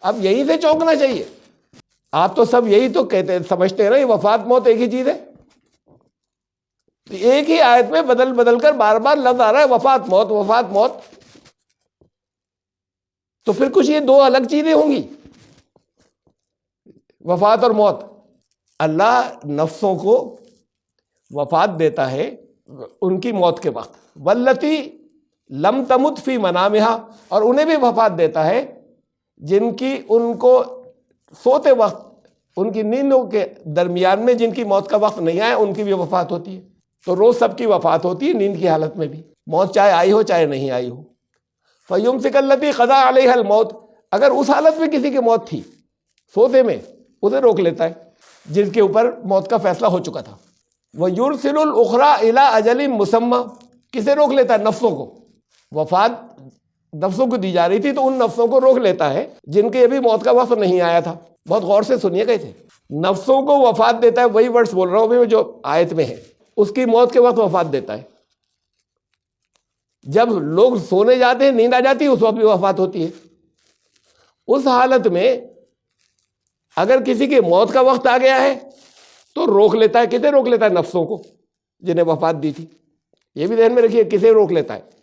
اب یہیں سے چونکنا چاہیے، آپ تو سب یہی تو کہتے سمجھتے ہیں نا، یہ وفات موت ایک ہی چیز ہے، ایک ہی آیت میں بدل بدل کر بار بار لفظ آ رہا ہے وفات موت وفات موت، تو پھر کچھ یہ دو الگ چیزیں ہوں گی، وفات اور موت۔ اللہ نفسوں کو وفات دیتا ہے ان کی موت کے وقت، واللتی لم تمت فی منامہا، اور انہیں بھی وفات دیتا ہے جن کی ان کو سوتے وقت، ان کی نیندوں کے درمیان میں جن کی موت کا وقت نہیں آیا، ان کی بھی وفات ہوتی ہے۔ تو روز سب کی وفات ہوتی ہے، نیند کی حالت میں بھی، موت چاہے آئی ہو چاہے نہیں آئی ہو۔ فَيُمْسِكَ الَّتِي قَضَىٰ عَلَيْهَا الْمَوْتَ، اگر اس حالت میں کسی کی موت تھی سوتے میں، اسے روک لیتا ہے جن کے اوپر موت کا فیصلہ ہو چکا تھا۔ وَيُرْسِلُ الْأُخْرَىٰ إِلَىٰ أَجَلٍ مُّسَمًّى، کسے روک لیتا ہے؟ نفسوں کو، وفات نفسوں کو دی جا رہی تھی تو ان نفسوں کو روک لیتا ہے جن کے ابھی موت کا وقت نہیں آیا تھا۔ بہت غور سے سنیے گئے تھے، نفسوں کو وفات دیتا ہے، وہی ورڈز بول رہا ہوں میں جو آیت میں ہے، اس کی موت کے وقت وفات دیتا ہے۔ جب لوگ سونے جاتے ہیں، نیند آ جاتی ہے، اس وقت بھی وفات ہوتی ہے۔ اس حالت میں اگر کسی کی موت کا وقت آ گیا ہے تو روک لیتا ہے، کسے روک لیتا ہے؟ نفسوں کو جنہیں وفات دی تھی۔ یہ بھی ذہن میں رکھیے، کسے روک لیتا ہے؟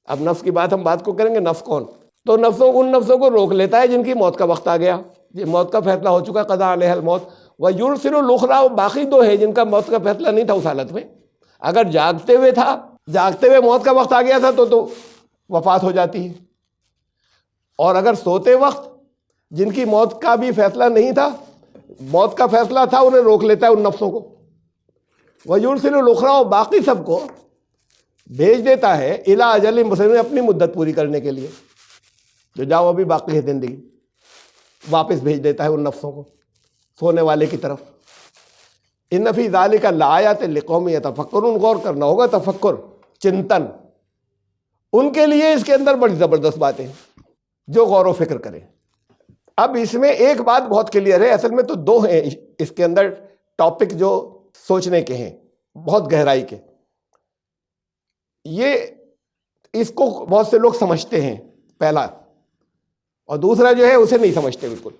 اب نفس کی بات ہم بات کو کریں گے، نفس کون؟ تو ان نفسوں کو روک لیتا ہے جن کی موت کا وقت آ گیا، یہ موت کا فیصلہ ہو چکا، قضا علیہ الموت۔ وَيُرْسِلُ الْأُخْرَىٰ، باقی دو ہے جن کا موت کا فیصلہ نہیں تھا اس حالت میں، اگر جاگتے ہوئے تھا، جاگتے ہوئے موت کا وقت آ گیا تھا تو وفات ہو جاتی ہے، اور اگر سوتے وقت جن کی موت کا بھی فیصلہ نہیں تھا، موت کا فیصلہ تھا، انہیں روک لیتا ہے ان نفسوں کو۔ وَيُرْسِلُ الْأُخْرَىٰ، باقی سب کو بھیج دیتا ہے اِلیٰ اجل مسمى، اپنی مدت پوری کرنے کے لیے، جو جاؤ ابھی باقی ہے زندگی، واپس بھیج دیتا ہے ان نفسوں کو سونے والے کی طرف۔ ان فی ذلک لآیات لقوم یتفکرون، غور کرنا ہوگا، تفکر، چنتن، ان کے لیے اس کے اندر بڑی زبردست باتیں ہیں جو غور و فکر کریں۔ اب اس میں ایک بات بہت کلیئر ہے، اصل میں تو دو ہیں اس کے اندر ٹاپک جو سوچنے کے ہیں، بہت گہرائی کے۔ یہ اس کو بہت سے لوگ سمجھتے ہیں پہلا، اور دوسرا جو ہے اسے نہیں سمجھتے بالکل،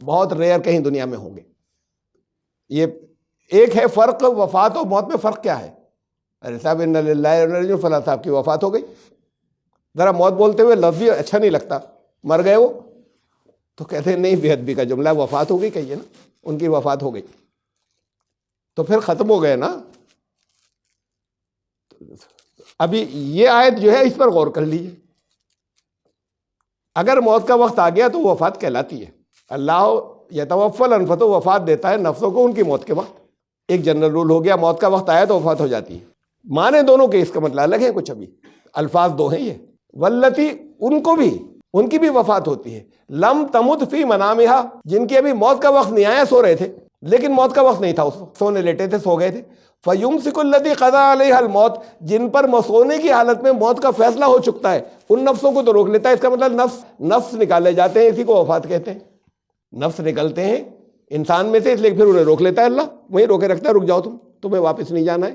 بہت ریئر کہیں دنیا میں ہوں گے۔ یہ ایک ہے فرق، وفات و موت میں فرق کیا ہے؟ ارے صاحب انا للہ و انا الیہ راجعون، فلاں صاحب کی وفات ہو گئی، ذرا موت بولتے ہوئے لفظ بھی اچھا نہیں لگتا، مر گئے وہ، تو کہتے ہیں نہیں، بے ادبی کا جملہ، وفات ہو گئی کہیے نا، ان کی وفات ہو گئی، تو پھر ختم ہو گئے نا۔ ابھی یہ آیت جو ہے اس پر غور کر لیجیے، اگر موت کا وقت آ گیا تو وہ وفات کہلاتی ہے۔ اللہ یتوفی الانفس، وفات دیتا ہے نفسوں کو ان کی موت کے وقت، ایک جنرل رول ہو گیا، موت کا وقت آیا تو وفات ہو جاتی ہے۔ معنی دونوں کے اس کا مطلب الگ ہے کچھ، ابھی الفاظ دو ہیں یہ۔ واللتی، ان کو بھی، ان کی بھی وفات ہوتی ہے، لم تمت فی منامہا، جن کی ابھی موت کا وقت نہیں آیا، سو رہے تھے لیکن موت کا وقت نہیں تھا، اس وقت سونے لیٹے تھے، سو گئے تھے۔ فَيُمْسِكُ الَّتِي قَضَىٰ عَلَيْهَا الْمَوْتَ، جن پر سونے کی حالت میں موت کا فیصلہ ہو چکتا ہے، ان نفسوں کو تو روک لیتا ہے۔ اس کا مطلب نفس نکالے جاتے ہیں، اسی کو وفات کہتے ہیں، نفس نکلتے ہیں، انسان میں سے، اس لیے پھر انہیں روک لیتا ہے اللہ، وہیں روکے رکھتا ہے، رک جاؤ تمہیں واپس نہیں جانا ہے.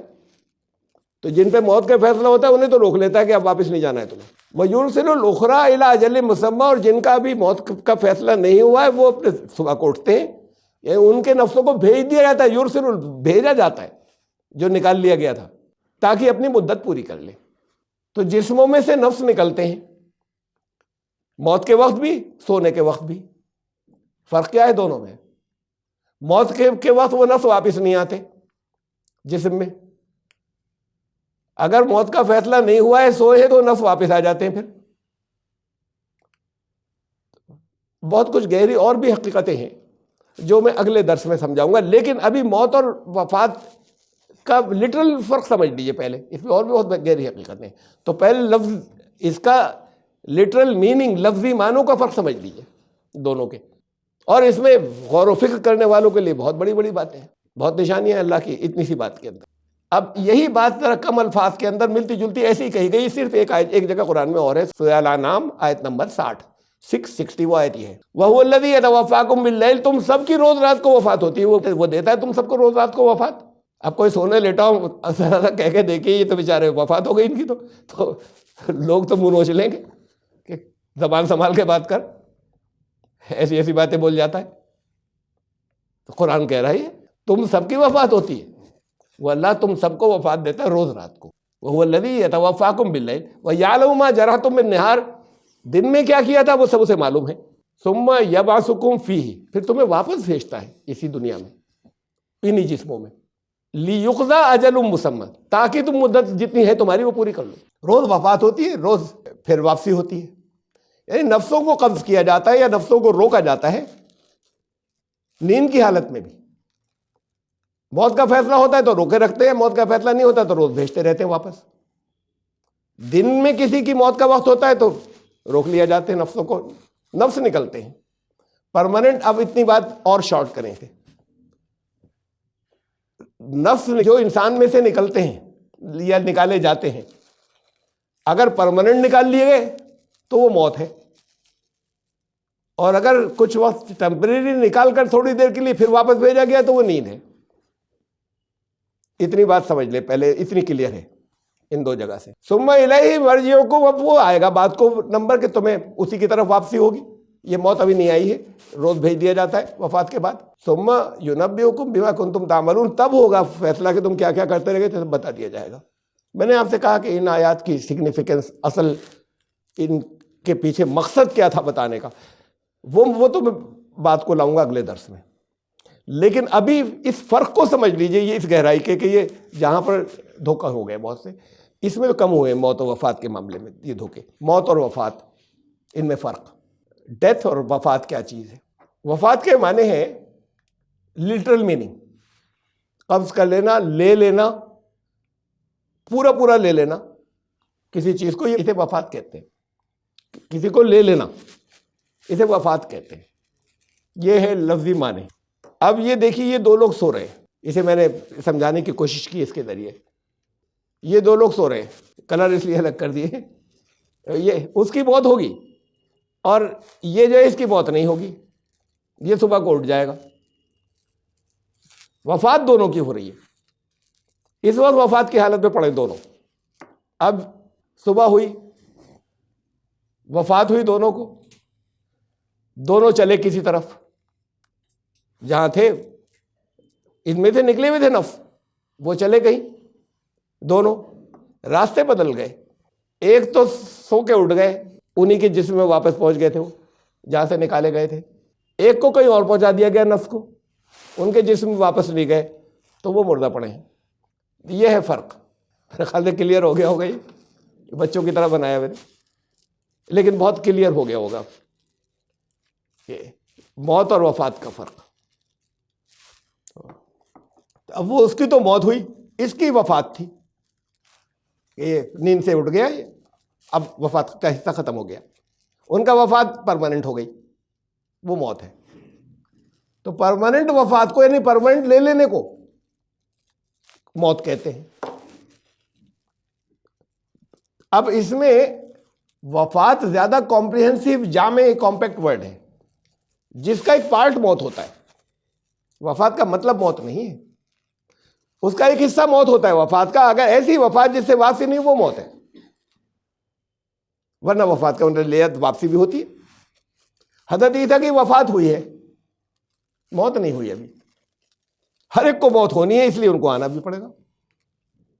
تو جن پہ موت کا فیصلہ ہوتا ہے انہیں تو روک لیتا ہے کہ اب واپس نہیں جانا ہے تمہیں. وَيُرْسِلُ الْأُخْرَىٰ إِلَىٰ أَجَلٍ مُّسَمًّى، اور جن کا ابھی موت کا فیصلہ نہیں ہوا ہے وہ اپنے صبح کو اٹھتے ہیں، یعنی ان کے نفسوں کو بھیج دیا جاتا ہے. یرسل، بھیجا جاتا ہے جو نکال لیا گیا تھا تاکہ اپنی مدت پوری کر لے. تو جسموں میں سے نفس نکلتے ہیں موت کے وقت بھی، سونے کے وقت بھی. فرق کیا ہے دونوں میں؟ موت کے وقت وہ نفس واپس نہیں آتے جسم میں. اگر موت کا فیصلہ نہیں ہوا ہے، سوئے تو نفس واپس آ جاتے ہیں. پھر بہت کچھ گہری اور بھی حقیقتیں ہیں جو میں اگلے درس میں سمجھاؤں گا، لیکن ابھی موت اور وفات کا لٹرل فرق سمجھ لیجیے پہلے، اس میں اور بھی بہت گہری حقیقتیں. تو پہلے لفظ، اس کا لٹرل میننگ، لفظی معنوں کا فرق سمجھ لیجیے دونوں کے. اور اس میں غور و فکر کرنے والوں کے لیے بہت بڑی بڑی باتیں ہیں، بہت نشانیاں ہیں اللہ کی اتنی سی بات کے اندر. اب یہی بات ذرا کم الفاظ کے اندر ملتی جلتی ایسی کہی گئی، صرف ایک آیت ایک جگہ قرآن میں اور ہے، سورہ الانعام آیت نمبر 660 وہ آیت یہ ہے، وَهُوَ الَّذِي يَتَوَفَّاكُم بِاللَّيْلِ، تم سب کی روز رات کو وفات ہوتی ہے، وہ دیتا ہے تم سب کو روز رات کو وفات. اب کوئی سونے لیٹا ہوں کہہ کے دیکھیے یہ تو بیچارے وفات ہو گئی ان کی، تو لوگ تو منہ نوچ لیں گے کہ زبان سنبھال کے بات کر، ایسی ایسی باتیں بول جاتا ہے. تو قرآن کہہ رہا ہے تم سب کی وفات ہوتی ہے، وہ اللہ تم سب کو وفات دیتا ہے روز رات کو. وَهُوَ الَّذِي يَتَوَفَّاكُم بِاللَّيْلِ وَيَعْلَمُ مَا جَرَحْتُم بِالنَّهَارِ، دن میں کیا کیا تھا وہ سب اسے معلوم ہے. ثُمَّ يَبْعَثُكُم فِيهِ، پھر تمہیں واپس بھیجتا ہے اسی دنیا میں، انہی جسموں میں. لِيُقْضَىٰ أَجَلٌ مُّسَمًّى، تاکہ تم مدت جتنی ہے تمہاری وہ پوری کر لو. روز وفات ہوتی ہے، روز پھر واپسی ہوتی ہے. یعنی نفسوں کو قبض کیا جاتا ہے یا نفسوں کو روکا جاتا ہے نیند کی حالت میں بھی. موت کا فیصلہ ہوتا ہے تو روکے رکھتے ہیں، موت کا فیصلہ نہیں ہوتا تو روز بھیجتے رہتے ہیں واپس. دن میں کسی کی موت کا وقت ہوتا ہے تو روک لیا جاتے ہیں نفسوں کو، نفس نکلتے ہیں پرماننٹ. اب اتنی بات اور شارٹ کریں کہ نفس جو انسان میں سے نکلتے ہیں یا نکالے جاتے ہیں، اگر پرماننٹ نکال لیے گئے تو وہ موت ہے، اور اگر کچھ وقت ٹیمپریری نکال کر تھوڑی دیر کے لیے پھر واپس بھیجا گیا تو وہ نیند ہے. اتنی بات سمجھ لے پہلے، اتنی کلیئر ہے ان دو جگہ سے. ثم الیہ مرجعکم، اب وہ آئے گا بات کو نمبر کہ تمہیں اسی کی طرف واپسی ہوگی. یہ موت ابھی نہیں آئی ہے، روز بھیج دیا جاتا ہے وفات کے بعد. ثم ینبئکم بما کنتم تعملون، تب ہوگا فیصلہ کہ تم کیا کیا کرتے رہے تھے، بتا دیا جائے گا. میں نے آپ سے کہا کہ ان آیات کی سگنیفیکنس، اصل ان کے پیچھے مقصد کیا تھا بتانے کا، وہ تو میں بات کو لاؤں گا اگلے درس میں. لیکن ابھی اس فرق کو سمجھ لیجئے، یہ اس گہرائی کے کہ یہ جہاں پر دھوکہ ہو گئے بہت سے، اس میں تو کم ہوئے موت و وفات کے معاملے میں یہ دھوکے. موت اور وفات، ان میں فرق. ڈیتھ اور وفات کیا چیز ہے؟ وفات کے معنی ہے لٹرل میننگ، قبض کر لینا، لے لینا، پورا پورا لے لینا کسی چیز کو، یہ اسے وفات کہتے ہیں. کسی کو لے لینا اسے وفات کہتے ہیں. یہ ہے لفظی معنی. اب یہ دیکھیے یہ دو لوگ سو رہے ہیں، اسے میں نے سمجھانے کی کوشش کی اس کے ذریعے. یہ دو لوگ سو رہے ہیں، کلر اس لیے الگ کر دیے، یہ اس کی موت ہوگی اور یہ جو ہے اس کی موت نہیں ہوگی، یہ صبح کو اٹھ جائے گا. وفات دونوں کی ہو رہی ہے اس وقت، وفات کی حالت میں پڑے دونوں. اب صبح ہوئی، وفات ہوئی دونوں کو، دونوں چلے کسی طرف، جہاں تھے ان میں سے نکلے ہوئے تھے نفس، وہ چلے کہیں، دونوں راستے بدل گئے. ایک تو سو کے اٹھ گئے، انہی کے جسم میں واپس پہنچ گئے تھے وہ جہاں سے نکالے گئے تھے. ایک کو کہیں اور پہنچا دیا گیا نفس کو، ان کے جسم میں واپس نہیں گئے تو وہ مردہ پڑے ہیں. یہ ہے فرق. میرے خیال سے کلیئر ہو گیا ہوگا، یہ بچوں کی طرح بنایا میں نے، لیکن بہت کلیئر ہو گیا ہوگا کہ موت اور وفات کا فرق. اب وہ اس کی تو موت ہوئی، اس کی وفات تھی، یہ نیند سے اٹھ گیا، اب وفات کا حصہ ختم ہو گیا. ان کا وفات پرماننٹ ہو گئی، وہ موت ہے. تو پرماننٹ وفات کو یعنی پرماننٹ لے لینے کو موت کہتے ہیں. اب اس میں وفات زیادہ کمپریہنسو، جامع، کمپیکٹ ورڈ ہے، جس کا ایک پارٹ موت ہوتا ہے. وفات کا مطلب موت نہیں ہے، اس کا ایک حصہ موت ہوتا ہے وفات کا. اگر ایسی وفات جس سے واپسی نہیں وہ موت ہے، ورنہ وفات کا مطلب واپسی بھی ہوتی ہے. حضرت عیسیٰ کی وفات ہوئی ہے، موت نہیں ہوئی ابھی. ہر ایک کو موت ہونی ہے، اس لیے ان کو آنا بھی پڑے گا.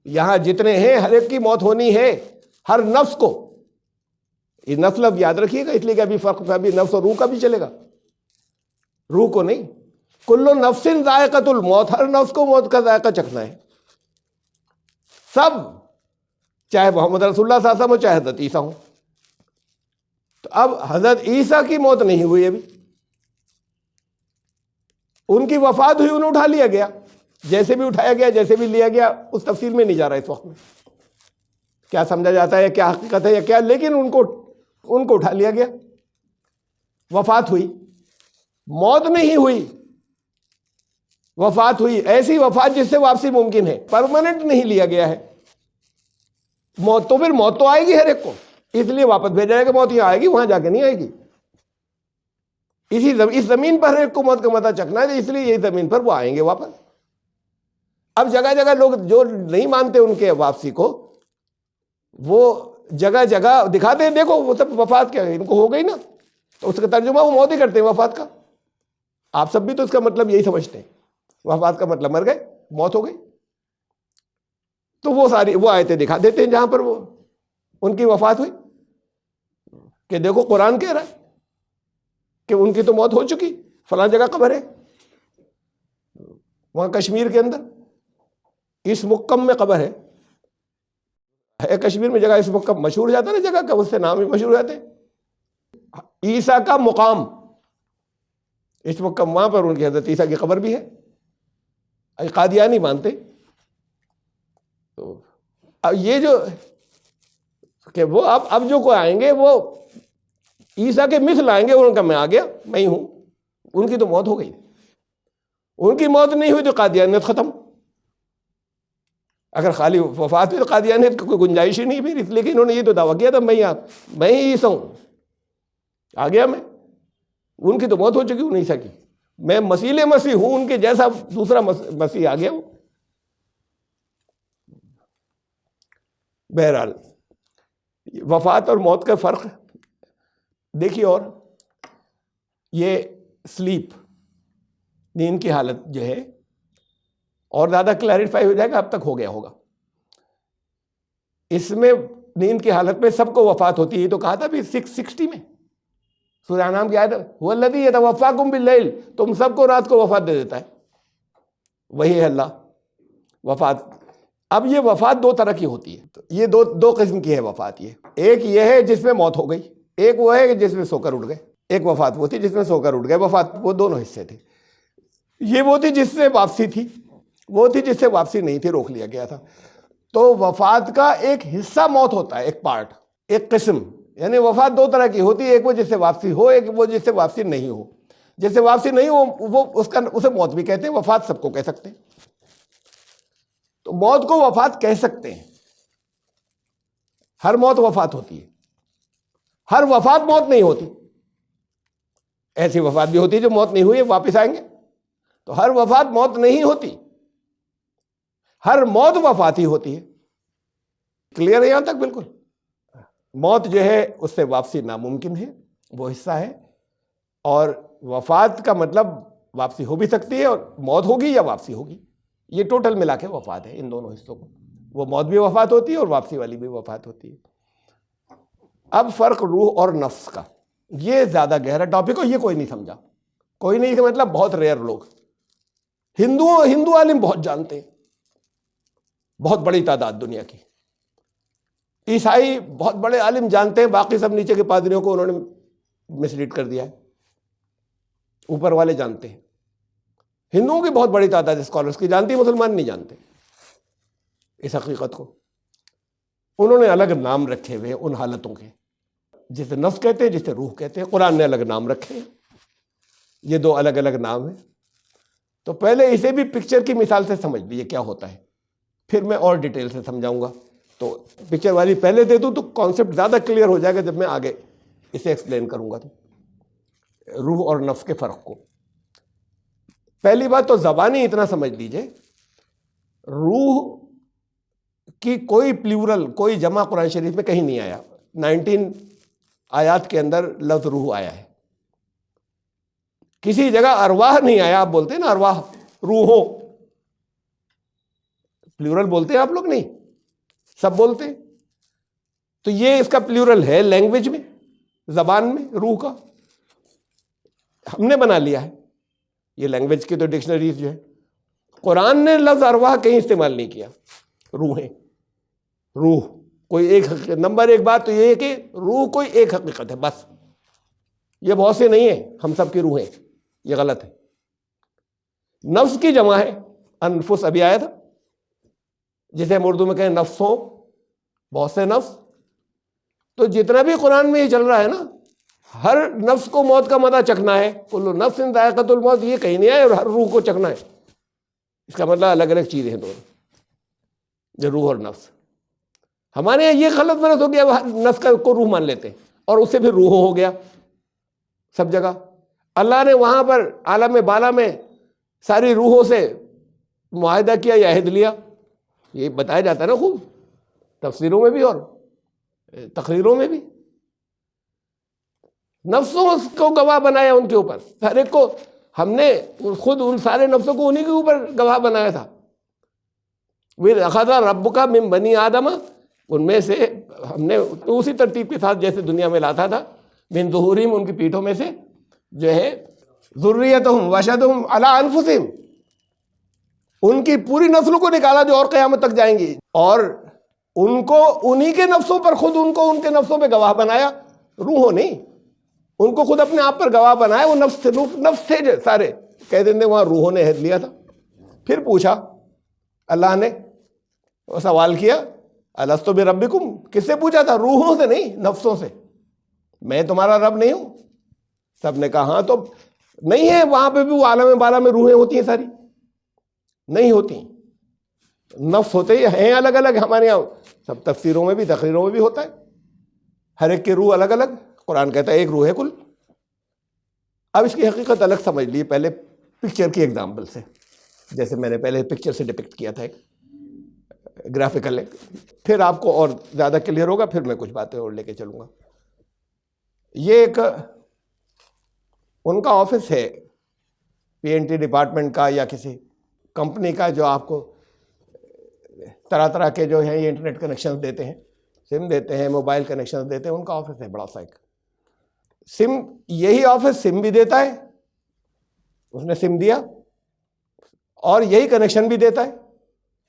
یہاں جتنے ہیں ہر ایک کی موت ہونی ہے، ہر نفس کو. یہ نفس لفظ یاد رکھیے گا، اس لیے کہ ابھی فرق ابھی نفس اور روح کا بھی چلے گا، روح کو نہیں. کل نفس ذائقۃ الموت، ہر نفس کو موت کا ذائقہ چکھنا ہے. سب، چاہے محمد رسول اللہ صلی اللہ علیہ وسلم ہو، چاہے حضرت عیسیٰ ہوں. تو اب حضرت عیسیٰ کی موت نہیں ہوئی ابھی، ان کی وفات ہوئی، انہیں اٹھا لیا گیا. جیسے بھی اٹھایا گیا، جیسے بھی لیا گیا، اس تفصیل میں نہیں جا رہا اس وقت میں، کیا سمجھا جاتا ہے، کیا حقیقت ہے یا کیا، لیکن ان کو اٹھا لیا گیا. وفات ہوئی، موت نہیں ہوئی، وفات ہوئی. ایسی وفات جس سے واپسی ممکن ہے، پرماننٹ نہیں لیا گیا ہے. موت تو پھر موت تو آئے گی ہر ایک کو، اس لیے واپس بھیجا جائے گا. موت یہاں آئے گی، وہاں جا کے نہیں آئے گی. اس زمین پر ہر ایک کو موت کا مزہ چکھنا ہے، اس لیے یہ زمین پر وہ آئیں گے واپس. اب جگہ جگہ لوگ جو نہیں مانتے ان کے واپسی کو، وہ جگہ جگہ دکھاتے ہیں، دیکھو وہ سب وفات کیا ہے، ان کو ہو گئی نا، تو اس کا ترجمہ وہ موت ہی کرتے ہیں وفات کا. آپ سب بھی تو اس کا مطلب یہی سمجھتے ہیں، وفات کا مطلب مر گئے، موت ہو گئی. تو وہ ساری وہ آیتیں دکھا دیتے ہیں جہاں پر وہ ان کی وفات ہوئی، کہ دیکھو قرآن کہہ رہا ہے کہ ان کی تو موت ہو چکی، فلاں جگہ قبر ہے، وہاں کشمیر کے اندر اس مقام میں قبر ہے کشمیر میں جگہ، اس مقام مشہور ہو جاتا ہے نا جگہ کا، اس سے نام بھی مشہور ہو جاتے ہیں. عیسیٰ کا مقام اس مقام، وہاں پر ان کی حضرت عیسیٰ کی قبر بھی ہے. قادیانی مانتے. تو یہ جو کہ وہ اب جو کوئی آئیں گے وہ عیسیٰ کے مثل آئیں گے، ان کا میں آ گیا، میں ہی ہوں. ان کی تو موت ہو گئی، ان کی موت نہیں ہوئی تو قادیانیت ختم. اگر خالی وفات ہوئی تو قادیانیت کی کوئی گنجائش ہی نہیں پھر، اس لیے کہ انہوں نے یہ تو دعویٰ کیا تھا میں ہی عیسیٰ ہوں، آ گیا میں. ان کی تو موت ہو چکی ان عیسیٰ کی، میں مسیح ہوں، ان کے جیسا دوسرا مسیح آ گیا وہ. بہرحال وفات اور موت کا فرق دیکھیے. اور یہ سلیپ، نیند کی حالت جو ہے، اور زیادہ کلیریفائی ہو جائے گا، اب تک ہو گیا ہوگا. اس میں نیند کی حالت میں سب کو وفات ہوتی ہے. تو کہا تھا بھی 660 میں سورہ انعام کی آیت، هو الذی یتوفاکم باللیل، تم سب کو رات کو وفات دے دیتا ہے، وہی ہے اللہ. وفات، اب یہ وفات دو طرح کی ہوتی ہے. تو یہ دو قسم کی ہے وفات. ایک یہ ہے جس میں موت ہو گئی، ایک وہ ہے جس میں سو کر اٹھ گئے. ایک وفات وہ تھی جس میں سو کر اٹھ گئے. وفات وہ دونوں حصے تھے. یہ وہ تھی جس سے واپسی تھی، وہ تھی جس سے واپسی نہیں تھی، روک لیا گیا تھا. تو وفات کا ایک حصہ موت ہوتا ہے، ایک پارٹ، ایک قسم. یعنی وفات دو طرح کی ہوتی ہے، ایک وہ جس سے واپسی ہو، ایک وہ جس سے واپسی نہیں ہو. جس سے واپسی نہیں ہو وہ اسے موت بھی کہتے ہیں، وفات سب کو کہہ سکتے ہیں. تو موت کو وفات کہہ سکتے ہیں. ہر موت وفات ہوتی ہے، ہر وفات موت نہیں ہوتی. ایسی وفات بھی ہوتی ہے جو موت نہیں ہوئی، واپس آئیں گے. تو ہر وفات موت نہیں ہوتی، ہر موت وفات ہی ہوتی ہے. کلیئر ہے یہاں تک؟ بالکل. موت جو ہے اس سے واپسی ناممکن ہے، وہ حصہ ہے. اور وفات کا مطلب واپسی ہو بھی سکتی ہے، اور موت ہوگی یا واپسی ہوگی. یہ ٹوٹل ملا کے وفات ہے ان دونوں حصوں کو. وہ موت بھی وفات ہوتی ہے اور واپسی والی بھی وفات ہوتی ہے. اب فرق روح اور نفس کا، یہ زیادہ گہرا ٹاپک ہو، یہ کوئی نہیں سمجھا، کوئی نہیں. مطلب بہت ریئر لوگ، ہندو عالم بہت جانتے ہیں، بہت بڑی تعداد دنیا کی. عیسائی بہت بڑے عالم جانتے ہیں، باقی سب نیچے کے پادریوں کو انہوں نے مسلیڈ کر دیا ہے. اوپر والے جانتے ہیں. ہندوؤں کی بہت بڑی تعداد اسکالرس کی جانتی ہے، مسلمان نہیں جانتے اس حقیقت کو. انہوں نے الگ نام رکھے ہوئے ان حالتوں کے، جسے نفس کہتے ہیں، جسے روح کہتے ہیں. قرآن نے الگ نام رکھے ہیں. یہ دو الگ الگ نام ہیں. تو پہلے اسے بھی پکچر کی مثال سے سمجھ لیجیے کیا ہوتا ہے، پھر میں اور ڈیٹیل سے سمجھاؤں گا. تو پکچر والی پہلے دے دوں تو کانسیپٹ زیادہ کلیئر ہو جائے گا جب میں آگے اسے ایکسپلین کروں گا. تو روح اور نفس کے فرق کو پہلی بات تو زبانی اتنا سمجھ لیجئے، روح کی کوئی پلیورل، کوئی جمع قرآن شریف میں کہیں نہیں آیا. 19 آیات کے اندر لفظ روح آیا ہے. کسی جگہ ارواح نہیں آیا. آپ بولتے ہیں نا ارواح، روحوں، پلیورل بولتے ہیں آپ لوگ؟ نہیں، سب بولتے ہیں. تو یہ اس کا پلیورل ہے لینگویج میں، زبان میں. روح کا ہم نے بنا لیا ہے. یہ لینگویج کی تو ڈکشنریز جو ہے، قرآن نے لفظ ارواح کہیں استعمال نہیں کیا. روحیں، روح کوئی ایک حقیقت. نمبر ایک بات تو یہ ہے کہ روح کوئی ایک حقیقت ہے بس. یہ بہت سے نہیں ہیں ہم سب کی روحیں، یہ غلط ہے. نفس کی جمع ہے انفس. ابھی آیا تھا جسے ہم اردو میں کہیں نفسوں، بہت سے نفس. تو جتنا بھی قرآن میں یہ چل رہا ہے نا، ہر نفس کو موت کا مزہ چکھنا ہے. کل نفس ذائقۃ الموت، یہ کہیں نہیں ہے اور ہر روح کو چکھنا ہے. اس کا مطلب الگ الگ چیزیں ہیں دونوں، جو روح اور نفس. ہمارے یہاں یہ غلط فرض ہو گیا، نفس کو روح مان لیتے ہیں اور اس سے پھر روح ہو گیا سب جگہ. اللہ نے وہاں پر عالم بالا میں ساری روحوں سے معاہدہ کیا یا عہد لیا. یہ بتایا جاتا ہے نا خوب تفسیروں میں بھی اور تقریروں میں بھی. نفسوں کو گواہ بنایا ان کے اوپر، ہر ایک کو. ہم نے خود ان سارے نفسوں کو انہی کے اوپر گواہ بنایا تھا. وَأَخَذَ رَبُّكَ مِن بَنِي آدَمَ، ان میں سے ہم نے اسی ترتیب کے ساتھ جیسے دنیا میں لاتا تھا، من ظہورہم، ان کی پیٹھوں میں سے جو ہے، ذریتہم واشہدہم علی انفسہم، ان کی پوری نسلوں کو نکالا جو اور قیامت تک جائیں گی، اور ان کو انہی کے نفسوں پر خود ان کو ان کے نفسوں پہ گواہ بنایا. روحوں نہیں، ان کو خود اپنے آپ پر گواہ بنایا. وہ نفس تھے جو سارے، کہہ دیں وہاں روحوں نے عہد لیا تھا. پھر پوچھا اللہ نے، سوال کیا الستو بربکم، کس سے پوچھا تھا؟ روحوں سے نہیں، نفسوں سے. میں تمہارا رب نہیں ہوں؟ سب نے کہا ہاں. تو نہیں ہے وہاں پہ بھی وہ عالم بالا میں روحیں ہوتی ہیں ساری؟ نہیں ہوتی. نفس ہوتے ہی ہیں الگ الگ. ہمارے یہاں سب تفسیروں میں بھی تقریروں میں بھی ہوتا ہے، ہر ایک کی روح الگ الگ. قرآن کہتا ہے ایک روح ہے کل. اب اس کی حقیقت الگ سمجھ لیے پہلے پکچر کی ایگزامپل سے، جیسے میں نے پہلے پکچر سے ڈپکٹ کیا تھا، ایک گرافیکل. پھر آپ کو اور زیادہ کلیئر ہوگا، پھر میں کچھ باتیں اور لے کے چلوں گا. یہ ایک ان کا آفس ہے PNT ڈپارٹمنٹ کا یا کسی کمپنی کا، جو آپ کو طرح طرح کے جو ہیں یہ انٹرنیٹ کنیکشن دیتے ہیں، سم دیتے ہیں، موبائل کنیکشن دیتے ہیں. ان کا آفس ہے بڑا سا ایک. سم، یہی آفس سم بھی دیتا ہے، اس نے سم دیا، اور یہی کنیکشن بھی دیتا ہے.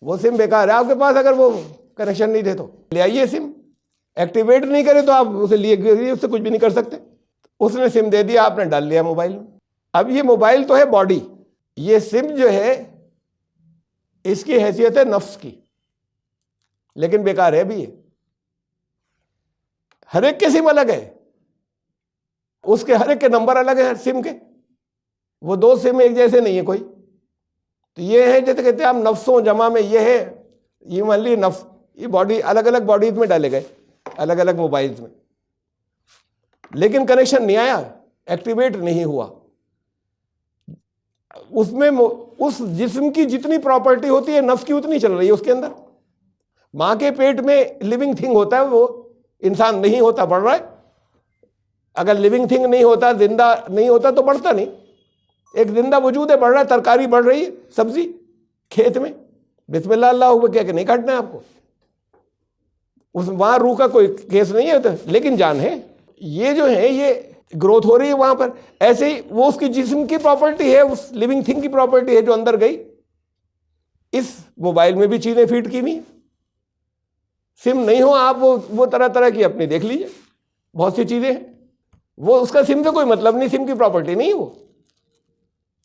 وہ سم بیکار ہے آپ کے پاس، اگر وہ کنیکشن نہیں دے تو لے آئیے. سم ایکٹیویٹ نہیں کرے تو آپ اسے لیے اس سے کچھ بھی نہیں کر سکتے. اس نے سم دے دیا، آپ نے ڈال لیا موبائل میں. اب یہ موبائل تو ہے باڈی، یہ سم جو ہے اس کی حیثیت ہے نفس کی، لیکن بیکار ہے بھی. یہ ہر ایک کے سم الگ ہے، اس کے ہر ایک کے نمبر الگ ہیں سم کے. وہ دو سم ایک جیسے نہیں ہے کوئی. تو یہ ہے جیسے کہتے ہیں ہم نفسوں جمع میں یہ ہے، یہ مان لی نفس، یہ باڈی الگ الگ باڈیز میں ڈالے گئے، الگ الگ موبائلز میں، لیکن کنیکشن نہیں آیا، ایکٹیویٹ نہیں ہوا. اس میں اس جسم کی جتنی پراپرٹی ہوتی ہے نفس کی اتنی چل رہی ہے اس کے اندر. ماں کے پیٹ میں لیونگ تھنگ ہوتا ہے، وہ انسان نہیں ہوتا، بڑھ رہا ہے. اگر لیونگ تھنگ نہیں ہوتا، زندہ نہیں ہوتا تو بڑھتا نہیں. ایک زندہ وجود ہے، بڑھ رہا ہے، ترکاری بڑھ رہی ہے، سبزی کھیت میں، بسم اللہ اللہ ہوا کیا کہ نہیں کاٹنا ہے آپ کو. اس وہاں روح کا کوئی کیس نہیں ہے، لیکن جان ہے. یہ جو ہے یہ گروتھ ہو رہی ہے وہاں پر. ایسے ہی وہ اس کی جسم کی پراپرٹی ہے، اس لیونگ تھنگ کی پراپرٹی ہے جو اندر گئی. اس موبائل میں بھی چیزیں فیڈ کی ہوئی. سم نہیں ہو آپ، وہ طرح طرح کی اپنی دیکھ لیجیے، بہت سی چیزیں ہیں. وہ اس کا سم سے کوئی مطلب نہیں، سم کی پراپرٹی نہیں ہے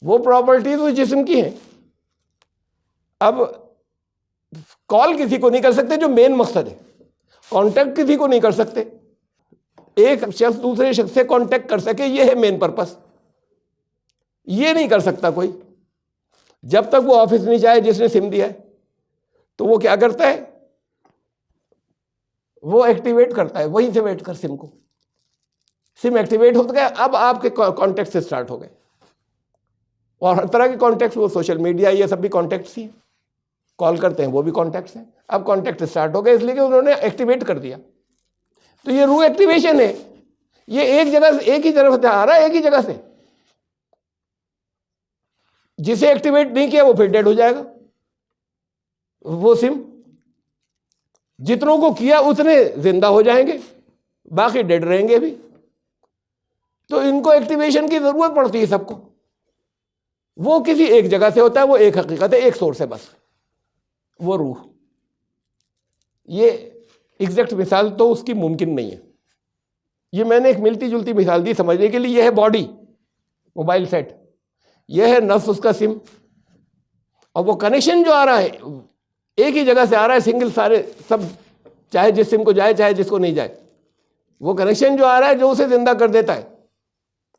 وہ پراپرٹیز اس جسم کی ہیں. اب کال کسی کو نہیں کر سکتے جو مین مقصد ہے، کانٹیکٹ کسی کو نہیں کر سکتے. ایک شخص دوسرے شخص سے کانٹیکٹ کر سکے، یہ ہے مین پرپس. یہ نہیں کر سکتا کوئی جب تک وہ آفس نہیں جائے جس نے سم دیا ہے. تو وہ کیا کرتا ہے، وہ ایکٹیویٹ کرتا ہے وہیں سے ویٹ کر سم کو. سم ایکٹیویٹ ہو گیا، اب آپ کے کانٹیکٹ سے سٹارٹ ہو گئے. اور ہر طرح کے کانٹیکٹس، وہ سوشل میڈیا یہ سب بھی کانٹیکٹس ہی، کال کرتے ہیں وہ بھی کانٹیکٹس ہیں. اب کانٹیکٹ اسٹارٹ ہو گئے اس لیے کہ انہوں نے ایکٹیویٹ کر دیا. تو یہ روح ایکٹیویشن ہے، یہ ایک جگہ سے ایک ہی طرف سے آ رہا ہے، ایک ہی جگہ سے. جسے ایکٹیویٹ نہیں کیا وہ پھر ڈیڈ ہو جائے گا. وہ سم جتنوں کو کیا اتنے زندہ ہو جائیں گے، باقی ڈیڈ رہیں گے بھی. تو ان کو ایکٹیویشن کی ضرورت پڑتی ہے سب کو. وہ کسی ایک جگہ سے ہوتا ہے، وہ ایک حقیقت ہے، ایک سورس ہے بس، وہ روح. یہ ایگزیکٹ مثال تو اس کی ممکن نہیں ہے. یہ میں نے ایک ملتی جلتی مثال دی سمجھنے کے لیے. یہ ہے باڈی، موبائل سیٹ، یہ ہے نفس اس کا سم. اور وہ کنیکشن جو آ رہا ہے ایک ہی جگہ سے آ رہا ہے، سنگل، سارے سب، چاہے جس سم کو جائے چاہے جس کو نہیں جائے. وہ کنیکشن جو آ رہا ہے جو اسے زندہ کر دیتا ہے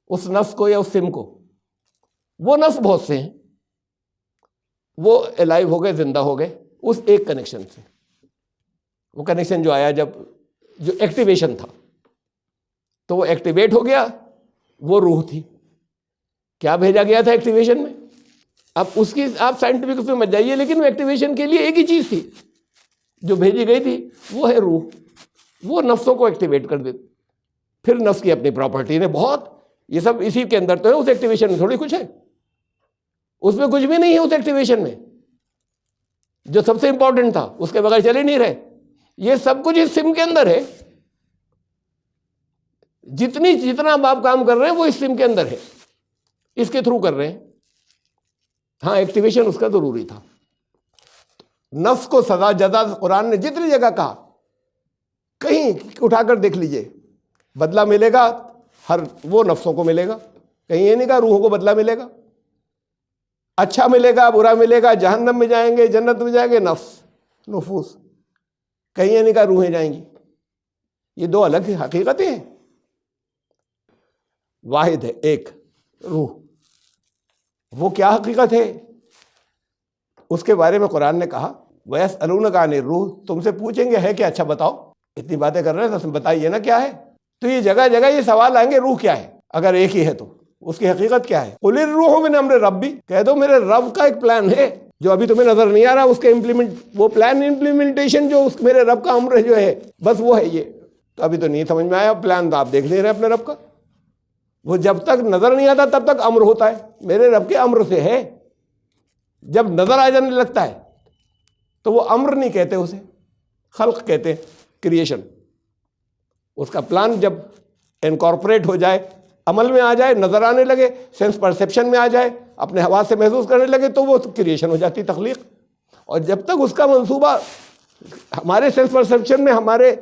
اس نفس کو یا اس سم کو. وہ نفس بہت سے ہیں، وہ الائیو ہو گئے، زندہ ہو گئے اس ایک کنیکشن سے. وہ کنیکشن جو آیا جب جو ایکٹیویشن تھا تو وہ ایکٹیویٹ ہو گیا، وہ روح تھی. کیا بھیجا گیا تھا ایکٹیویشن میں؟ اب اس کی آپ سائنٹیفک اس میں مت جائیے، لیکن وہ ایکٹیویشن کے لیے ایک ہی چیز تھی جو بھیجی گئی تھی، وہ ہے روح. وہ نفسوں کو ایکٹیویٹ کر دیتی. پھر نفس کی اپنی پراپرٹی نے بہت، یہ سب اسی کے اندر تو ہے. اس ایکٹیویشن میں تھوڑی کچھ ہے، اس میں کچھ بھی نہیں ہے. اس ایکٹیویشن میں جو سب سے امپورٹنٹ تھا اس کے بغیر چلے نہیں رہے. یہ سب کچھ اس سم کے اندر ہے. جتنا آپ کام کر رہے ہیں وہ اس سم کے اندر ہے، اس کے تھرو کر رہے ہیں. ہاں ایکٹیویشن اس کا ضروری تھا. نفس کو سزا جزا قرآن نے جتنی جگہ کہا، کہیں اٹھا کر دیکھ لیجئے، بدلہ ملے گا ہر وہ نفسوں کو ملے گا. کہیں یہ نہیں کہا روحوں کو بدلہ ملے گا، اچھا ملے گا برا ملے گا، جہنم میں جائیں گے جنت میں جائیں گے، نفوس. کہیں یہ نہیں کہا روحیں جائیں گی. یہ دو الگ حقیقتیں ہیں. واحد ہے ایک روح. وہ کیا حقیقت ہے اس کے بارے میں قرآن نے کہا وَيَسْأَلُونَكَ عَنِ الرُّوحِ، تم سے پوچھیں گے ہے کہ اچھا بتاؤ، اتنی باتیں کر رہے ہیں تو بتائیے نا کیا ہے. تو یہ جگہ جگہ یہ سوال آئیں گے روح کیا ہے، اگر ایک ہی ہے تو اس کی حقیقت کیا ہے. قُلِ الرُّوحُ مِنْ أَمْرِ رَبِّي، کہہ دو میرے رب کا ایک پلان ہے جو ابھی تمہیں نظر نہیں آ رہا، اس کے وہ پلان امپلیمنٹیشن جو میرے رب کا امر جو ہے بس وہ ہے. یہ تو ابھی تو نہیں سمجھ میں آیا. پلان تو آپ دیکھ نہیں رہے اپنے رب کا. وہ جب تک نظر نہیں آتا تب تک امر ہوتا ہے. میرے رب کے امر سے ہے. جب نظر آ جانے لگتا ہے تو وہ امر نہیں کہتے، اسے خلق کہتے ہیں، کریشن. اس کا پلان جب انکارپوریٹ ہو جائے، عمل میں آ جائے، نظر آنے لگے، سینس پرسیپشن میں آ جائے، اپنے حواس سے محسوس کرنے لگے، تو وہ کریشن ہو جاتی، تخلیق. اور جب تک اس کا منصوبہ ہمارے سینس پرسیپشن میں، ہمارے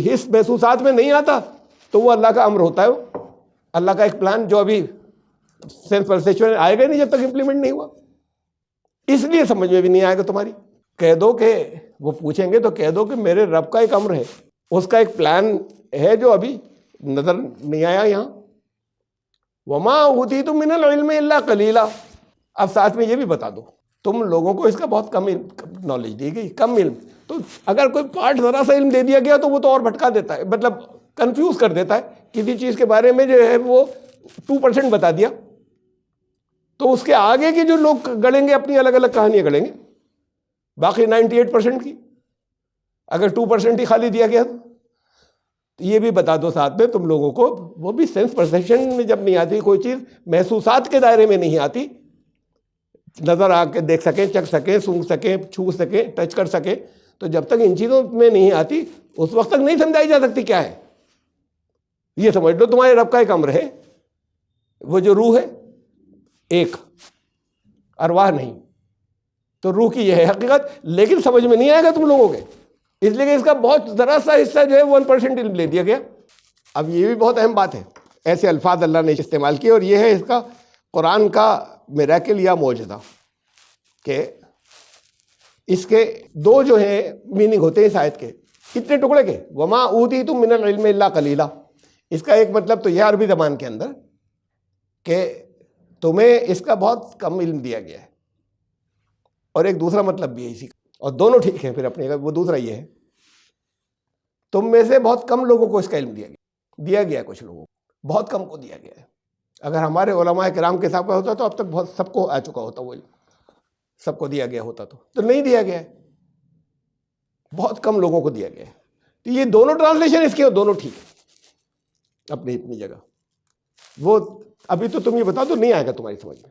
حس محسوسات میں نہیں آتا تو وہ اللہ کا امر ہوتا ہے. وہ اللہ کا ایک پلان جو ابھی سینس پرسیپشن میں آئے گا نہیں جب تک امپلیمنٹ نہیں ہوا. اس لیے سمجھ میں بھی نہیں آئے گا تمہاری. کہہ دو کہ وہ پوچھیں گے تو کہہ دو کہ میرے رب کا ایک امر ہے، اس کا ایک پلان ہے جو ابھی نظر نہیں آیا یہاں. وَمَا أُوتِيتُم مِّنَ الْعِلْمِ إِلَّا قَلِيلًا. اب ساتھ میں یہ بھی بتا دو تم لوگوں کو اس کا بہت کم نالج دی گئی، کم علم. تو اگر کوئی پارٹ ذرا سا علم دے دیا گیا تو وہ تو اور بھٹکا دیتا ہے، مطلب کنفیوز کر دیتا ہے. کسی چیز کے بارے میں جو ہے وہ 2% بتا دیا تو اس کے آگے کے جو لوگ گڑیں گے اپنی الگ الگ کہانیاں گڑیں گے، باقی 98% کی. اگر 2% ہی خالی دیا گیا تو یہ بھی بتا دو ساتھ میں تم لوگوں کو، وہ بھی سینس پرسیپشن میں جب نہیں آتی کوئی چیز، محسوسات کے دائرے میں نہیں آتی، نظر آ کے دیکھ سکیں، چکھ سکیں، سونگھ سکیں، چھو سکیں، ٹچ کر سکیں، تو جب تک ان چیزوں میں نہیں آتی اس وقت تک نہیں سمجھائی جا سکتی کیا ہے. یہ سمجھ لو تمہارے رب کا ایک امر ہے، وہ جو روح ہے ایک، ارواح نہیں. تو روح کی یہ ہے حقیقت، لیکن سمجھ میں نہیں آئے گا تم لوگوں کے، اس لیے کہ اس کا بہت ذرا سا حصہ جو ہے 1% علم لے دیا گیا. اب یہ بھی بہت اہم بات ہے، ایسے الفاظ اللہ نے استعمال کیے، اور یہ ہے اس کا قرآن کا میراکل یا معجزہ، کہ اس کے دو جو ہیں میننگ ہوتے ہیں اس آیت کے، اتنے ٹکڑے کے. وما اوتیتم من العلم الا قلیلا، اس کا ایک مطلب تو یہ عربی زبان کے اندر کہ تمہیں اس کا بہت کم علم دیا گیا ہے، اور ایک دوسرا مطلب بھی ہے اسی کا، اور دونوں ٹھیک ہیں پھر اپنے. وہ دوسرا یہ ہے تم میں سے بہت کم لوگوں کو اس کا علم دیا گیا. کچھ لوگوں کو بہت کم کو دیا گیا ہے. اگر ہمارے علماء کرام کے حساب کا ہوتا تو اب تک بہت سب کو آ چکا ہوتا، وہی سب کو دیا گیا ہوتا، تو نہیں دیا گیا ہے، بہت کم لوگوں کو دیا گیا ہے. تو یہ دونوں ٹرانسلیشن اس کے دونوں ٹھیک ہے اپنی اپنی جگہ. وہ ابھی تو تم یہ بتا دو، نہیں آئے گا تمہاری سمجھ میں.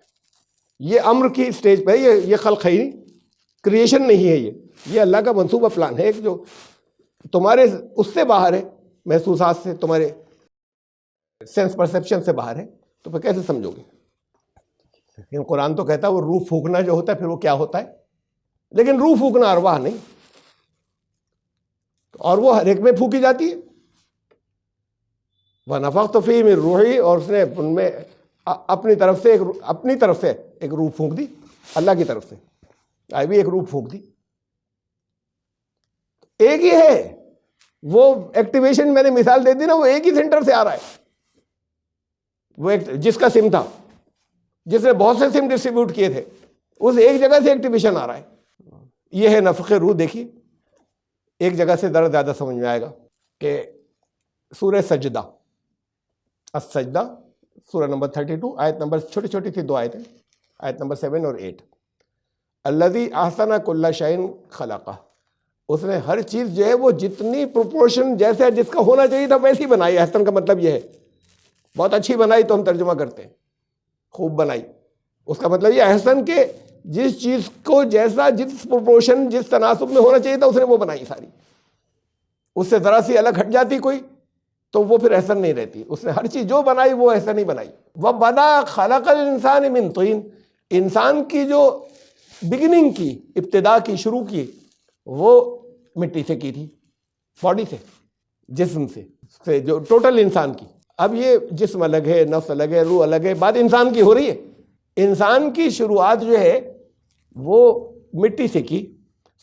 یہ امر کی سٹیج پہ ہے، یہ خلق ہے نہیں، کریشن نہیں ہے، یہ اللہ کا منصوبہ پلان ہے جو تمہارے اس سے باہر ہے، محسوسات سے، تمہارے سینس پرسیپشن سے باہر ہے. تو پھر کیسے سمجھو گے؟ لیکن قرآن تو کہتا ہے وہ روح پھونکنا جو ہوتا ہے پھر وہ کیا ہوتا ہے، لیکن روح پھونکنا ارواح نہیں، اور وہ ہر ایک میں پھونکی جاتی ہے. وَنَفَخْتُ فِيهِ مِن رُوحِي، اور اس نے ان میں اپنی طرف سے ایک روح پھونک دی، اللہ کی طرف سے آئی بھی ایک روح پھونک دی. ایک ہی ہے وہ ایکٹیویشن، میں نے مثال دے دی نا، وہ ایک ہی سینٹر سے آ رہا ہے. وہ ایک جس کا سم تھا، جس نے بہت سے سم ڈسٹریبیوٹ کیے تھے، اس ایک جگہ سے ایکٹیویشن آ رہا ہے. یہ ہے نفخ روح. دیکھیے ایک جگہ سے درد زیادہ سمجھ میں آئے گا کہ سورہ سجدہ، السجدہ، سورہ نمبر 32، آیت نمبر چھوٹی چھوٹی تھی 2 آیتیں، آیت نمبر 7 اور 8. الذی احسن کل شیء خلقہ، اس نے ہر چیز جو ہے وہ جتنی پروپورشن جیسے جس کا ہونا چاہیے تھا ویسی بنائی. احسن کا مطلب یہ ہے بہت اچھی بنائی تو ہم ترجمہ کرتے ہیں خوب بنائی. اس کا مطلب یہ احسن کہ جس چیز کو جیسا، جس پروپورشن، جس تناسب میں ہونا چاہیے تھا اس نے وہ بنائی ساری. اس سے ذرا سی الگ ہٹ جاتی کوئی تو وہ پھر احسن نہیں رہتی. اس نے ہر چیز جو بنائی وہ احسن نہیں بنائی. وَبَدَأَ خَلَقَ الْإِنسَانِ مِن طِينٍ، انسان کی جو بگننگ کی، ابتدا کی، شروع کی، وہ مٹی سے کی تھی، باڈی سے، جسم سے جو ٹوٹل انسان کی. اب یہ جسم الگ ہے، نفس الگ ہے، روح الگ ہے، بات انسان کی ہو رہی ہے. انسان کی شروعات جو ہے وہ مٹی سے کی.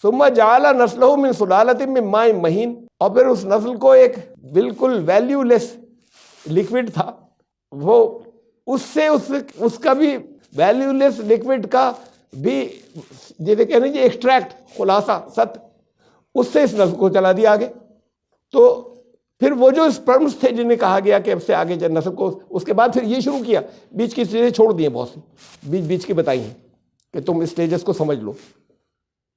ثم جعل نسلہ من سلالۃ من ماء مہین، اور پھر اس نسل کو ایک بالکل ویلیو لیس لکوڈ تھا، وہ اس سے اس کا بھی ویلیو لیس لکوڈ کا بھی جیسے کہنے جی ایکسٹریکٹ، خلاصہ، ست، اس سے اس نسل کو چلا دیا آگے. تو پھر وہ جو اسپرمس تھے جنہیں کہا گیا کہ اب سے آگے نسل کو، اس کے بعد پھر یہ شروع کیا، بیچ کی چیزیں چھوڑ دی ہیں، بہت سی بیچ کی بتائی ہیں کہ تم اسٹیجز کو سمجھ لو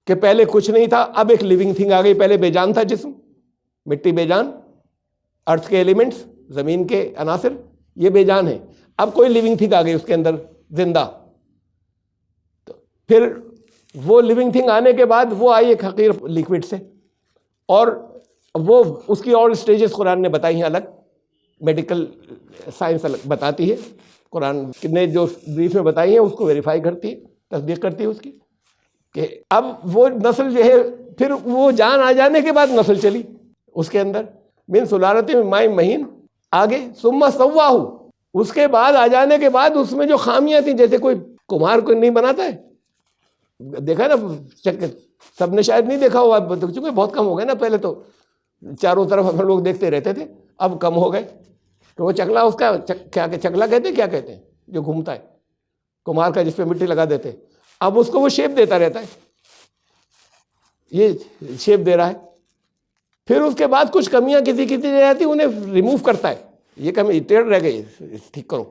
کہ پہلے کچھ نہیں تھا، اب ایک لیونگ تھنگ آ گئی. پہلے بے جان تھا جسم، مٹی بے جان، ارتھ کے ایلیمنٹس، زمین کے عناصر یہ بے جان ہے. اب کوئی لیونگ تھنگ آ گئی اس کے اندر زندہ. تو پھر وہ لیونگ تھنگ آنے کے بعد وہ آئی ایک حقیر لیکوڈ سے، اور وہ اس کی اور اسٹیجز قرآن نے بتائی ہیں الگ، میڈیکل سائنس الگ بتاتی ہے. قرآن نے جو بریف میں بتائی ہیں اس کو ویریفائی کرتی ہے، تصدیق کرتی ہے اس کی، کہ اب وہ نسل جو ہے پھر وہ جان آ جانے کے بعد نسل چلی اس کے اندر، من سلالۃ من ماء مہین. آگے ثم سواہ، اس کے بعد آ جانے کے بعد اس میں جو خامیاں تھیں، جیسے کوئی کمہار کو نہیں بناتا ہے، دیکھا نا سب نے شاید نہیں دیکھا ہوا چونکہ بہت کم ہو گئے نا. پہلے تو چاروں طرف ہم لوگ دیکھتے رہتے تھے، اب کم ہو گئے. تو وہ چکلا، اس کا کیا چکلا کہتے ہیں، کیا کہتے ہیں جو گھومتا ہے کمہار کا، جس پہ مٹی لگا دیتے، اب اس کو وہ شیپ دیتا رہتا ہے، یہ شیپ دے رہا ہے. پھر اس کے بعد کچھ کمیاں کسی رہ جاتی انہیں ریموو کرتا ہے. یہ کمی ٹیڑھ رہ گئی، ٹھیک کرو،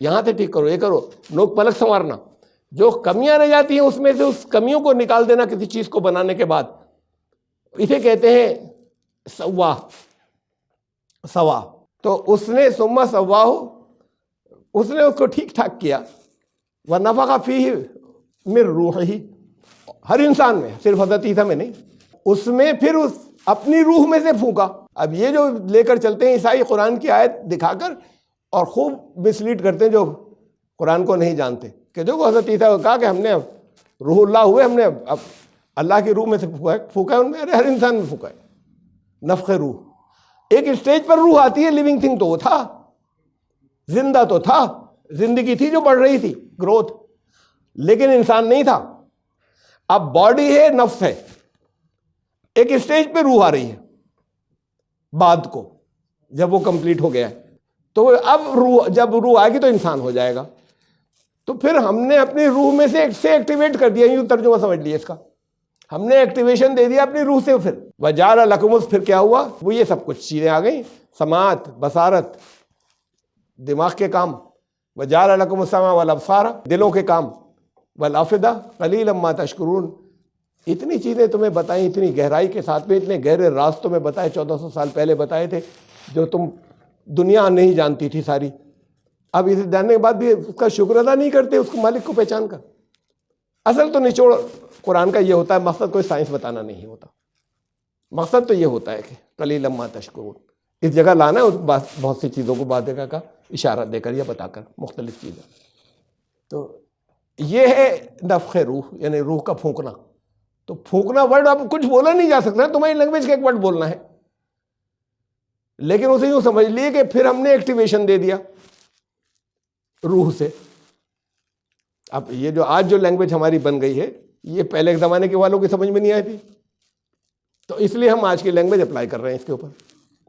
یہاں سے ٹھیک کرو، یہ کرو، نوک پلک سنوارنا. جو کمیاں رہ جاتی ہیں اس میں سے اس کمیوں کو نکال دینا کسی چیز کو بنانے کے بعد، اسے کہتے ہیں سوا. تو اس نے ثم سواہ، اس نے اس کو ٹھیک ٹھاک کیا. ونفخ فیہ من روحہ، ہر انسان میں، صرف حضرت عیسیٰ میں نہیں، اس میں پھر اس اپنی روح میں سے پھونکا. اب یہ جو لے کر چلتے ہیں عیسائی قرآن کی آیت دکھا کر اور خوب مسلیڈ کرتے ہیں جو قرآن کو نہیں جانتے، کہ جو حضرت عیسیٰ کو کہا کہ ہم نے روح اللہ ہوئے، ہم نے اب اللہ کی روح میں سے پھونکا ہے ان میں. ارے ہر انسان میں پھونکا ہے نفخ روح. ایک اسٹیج پر روح آتی ہے، لیونگ تھنگ تو وہ تھا، زندہ تو تھا، زندگی تھی جو بڑھ رہی تھی، گروتھ، لیکن انسان نہیں تھا. اب باڈی ہے، نفس ہے، ایک اسٹیج پہ روح آ رہی ہے بعد کو، جب وہ کمپلیٹ ہو گیا ہے. تو اب روح، جب روح آئے گی تو انسان ہو جائے گا. تو پھر ہم نے اپنی روح میں سے ایکٹیویٹ کر دیا، یوں ترجمہ سمجھ لیا اس کا، ہم نے ایکٹیویشن دے دیا اپنی روح سے. پھر وجعل لکم، پھر کیا ہوا، وہ یہ سب کچھ چیزیں آ گئیں، سماعت، بصارت، دماغ کے کام، وجعل لکم السمع والابصار، دلوں کے کام، والافئدہ قلیلا ما تشکرون، اتنی چیزیں تمہیں بتائیں، اتنی گہرائی کے ساتھ میں اتنے گہرے راز تمہیں بتائے، 1400 سال پہلے بتائے تھے، جو تم دنیا نہیں جانتی تھی ساری. اب اسے جاننے کے بعد بھی اس کا شکر ادا نہیں کرتے اس کو مالک کو پہچان کر. اصل تو نچوڑ قرآن کا یہ ہوتا ہے، مقصد کوئی سائنس بتانا نہیں ہوتا، مقصد تو یہ ہوتا ہے کہ قلیلا ما تشکرون، اس جگہ لانا ہے بہت سی چیزوں کو بعد کا اشارہ دے کر یا بتا کر مختلف چیزیں. تو یہ ہے نفخ روح، یعنی روح کا پھونکنا. تو پھونکنا ورڈ اب کچھ بولا نہیں جا سکتا، تمہاری لینگویج کا ایک ورڈ بولنا ہے، لیکن اسے یوں سمجھ لیے کہ پھر ہم نے ایکٹیویشن دے دیا روح سے. اب یہ جو آج جو لینگویج ہماری بن گئی ہے، یہ پہلے کے زمانے کے والوں کی سمجھ میں نہیں آئی تھی، تو اس لیے ہم آج کی لینگویج اپلائی کر رہے ہیں اس کے اوپر.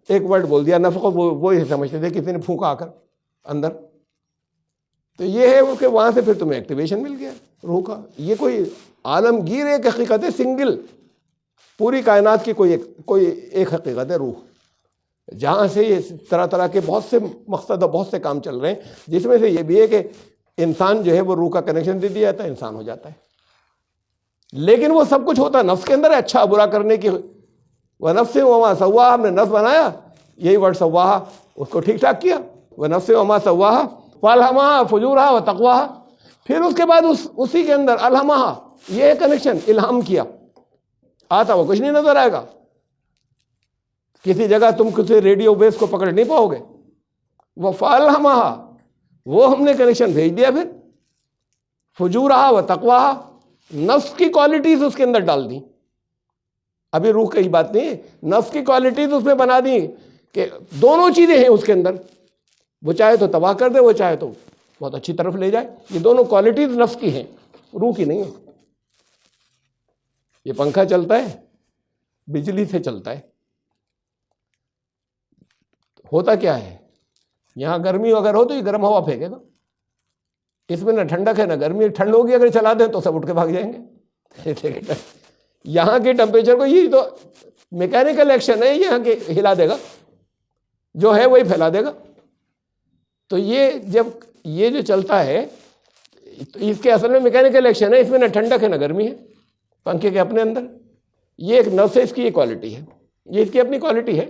ایک ورڈ بول دیا نفخ، وہ سمجھتے تھے کسی نے پھونکا آ کر اندر. تو یہ ہے کہ وہاں سے پھر تمہیں ایکٹیویشن مل گیا روح کا. یہ کوئی عالمگیر ایک حقیقت ہے، سنگل، پوری کائنات کی کوئی ایک حقیقت ہے روح، جہاں سے یہ طرح طرح کے بہت سے مقصد اور بہت سے کام چل رہے ہیں، جس میں سے یہ بھی ہے کہ انسان جو ہے وہ روح کا کنیکشن دے دیا جاتا ہے، انسان ہو جاتا ہے. لیکن وہ سب کچھ ہوتا ہے نفس کے اندر ہے، اچھا برا کرنے کی. وَنَفْسٍ وَمَا سَوَّاهَا، ہم نے نفس بنایا، یہی ورڈ سواہا، اس کو ٹھیک ٹھاک کیا. وَنَفْسٍ وَمَا سَوَّاهَا فَأَلْهَمَهَا فُجُورَهَا وَتَقْوَاهَا، پھر اس کے بعد اسی کے اندر الہمہا، یہ کنیکشن الہام کیا. آتا وہ کچھ نہیں نظر آئے گا، کسی جگہ تم کسی ریڈیو بیس کو پکڑ نہیں پاؤ گے. وہ فَأَلْهَمَهَا، وہ ہم نے کنیکشن بھیج دیا. پھر فجورہا وتقواہا، نفس کی کوالٹیز اس کے اندر ڈال دی. ابھی روح کی بات نہیں ہے، نفس کی کوالٹیز اس میں بنا دی کہ دونوں چیزیں ہیں اس کے اندر، وہ چاہے تو تباہ کر دے، وہ چاہے تو بہت اچھی طرف لے جائے. یہ دونوں کوالٹیز نفس کی ہیں، روح کی نہیں ہے. یہ پنکھا چلتا ہے بجلی سے چلتا ہے. ہوتا کیا ہے، یہاں گرمی اگر ہو تو یہ گرم ہوا پھینکے گا، اس میں نہ ٹھنڈک ہے نہ گرمی. ٹھنڈ ہوگی اگر چلا دیں تو سب اٹھ کے بھاگ جائیں گے. یہاں کے ٹمپریچر کو، یہ تو میکینیکل ایکشن ہے، یہاں کے ہلا دے گا، جو ہے وہی پھیلا دے گا. تو یہ جب یہ جو چلتا ہے تو اس کے اصل میں میکینیکل ایکشن ہے، اس میں نہ ٹھنڈک ہے نہ گرمی ہے پنکھے کے اپنے اندر. یہ ایک نفس ہے، اس کی یہ کوالٹی ہے، یہ اس کی اپنی کوالٹی ہے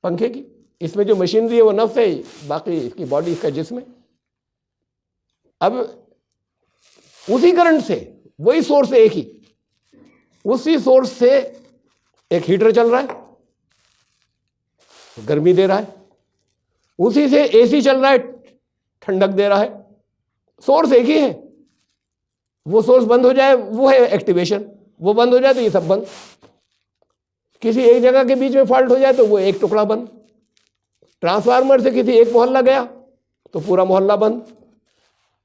پنکھے کی. اس میں جو مشینری ہے وہ نفس ہے، باقی اس کی باڈی، اس کا جسم ہے. اب اسی کرنٹ سے، وہی سورس ہے ایک ہی، اسی سورس سے ایک ہیٹر چل رہا ہے، گرمی دے رہا ہے، اسی سے اے سی چل رہا ہے، ٹھنڈک دے رہا ہے. سورس ایک ہی ہے. وہ سورس بند ہو جائے وہ ہے ایکٹیویشن، وہ بند ہو جائے تو یہ سب بند. کسی ایک جگہ کے بیچ میں فالٹ ہو جائے تو وہ ایک ٹکڑا بند. ٹرانسفارمر سے کسی ایک محلہ گیا تو پورا محلہ بند.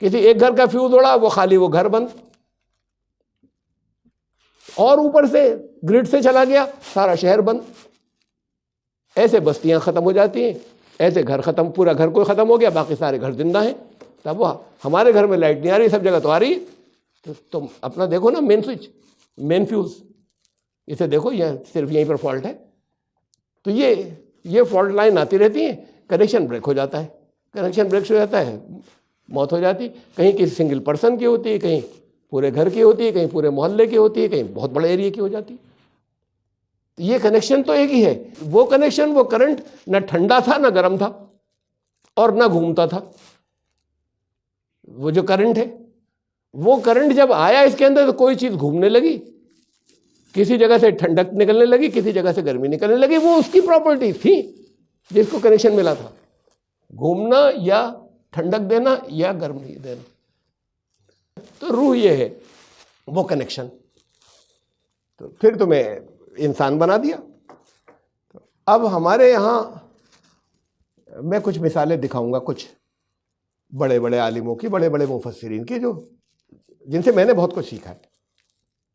کسی ایک گھر کا فیوز اڑا، وہ خالی وہ گھر بند. اور اوپر سے گرڈ سے چلا گیا، سارا شہر بند. ایسے بستیاں ختم ہو جاتی ہیں، ایسے گھر ختم، پورا گھر کوئی ختم ہو گیا، باقی سارے گھر زندہ ہیں. تب وہ ہمارے گھر میں لائٹ نہیں آ رہی، سب جگہ تو آ رہی ہے. تو تم اپنا دیکھو نا، مین سوئچ، مین فیوز، اسے دیکھو، یہ صرف یہیں پر فالٹ ہے. تو یہ فالٹ لائن آتی رہتی ہیں، کنیکشن بریک ہو جاتا ہے. کنیکشن بریک ہو جاتا ہے، موت ہو جاتی. کہیں کسی سنگل پرسن کی ہوتی ہے، کہیں پورے گھر کی ہوتی ہے، کہیں پورے محلے کی ہوتی ہے، کہیں بہت بڑے ایریے کی ہو جاتی. تو یہ کنیکشن تو ایک ہی ہے. وہ کنیکشن، وہ کرنٹ نہ ٹھنڈا تھا نہ گرم تھا اور نہ گھومتا تھا. وہ جو کرنٹ ہے، وہ کرنٹ جب آیا اس کے اندر تو کوئی چیز گھومنے لگی، کسی جگہ سے ٹھنڈک نکلنے لگی، کسی جگہ سے گرمی نکلنے لگی. وہ اس کی پراپرٹی تھی جس کو کنیکشن ملا تھا، گھومنا یا ٹھنڈک دینا یا گرمی دینا. تو روح یہ ہے وہ کنیکشن. تو پھر تمہیں انسان بنا دیا. اب ہمارے یہاں میں کچھ مثالیں دکھاؤں گا، کچھ بڑے بڑے عالموں کی، بڑے بڑے مفسرین کی، جن سے میں نے بہت کچھ سیکھا ہے.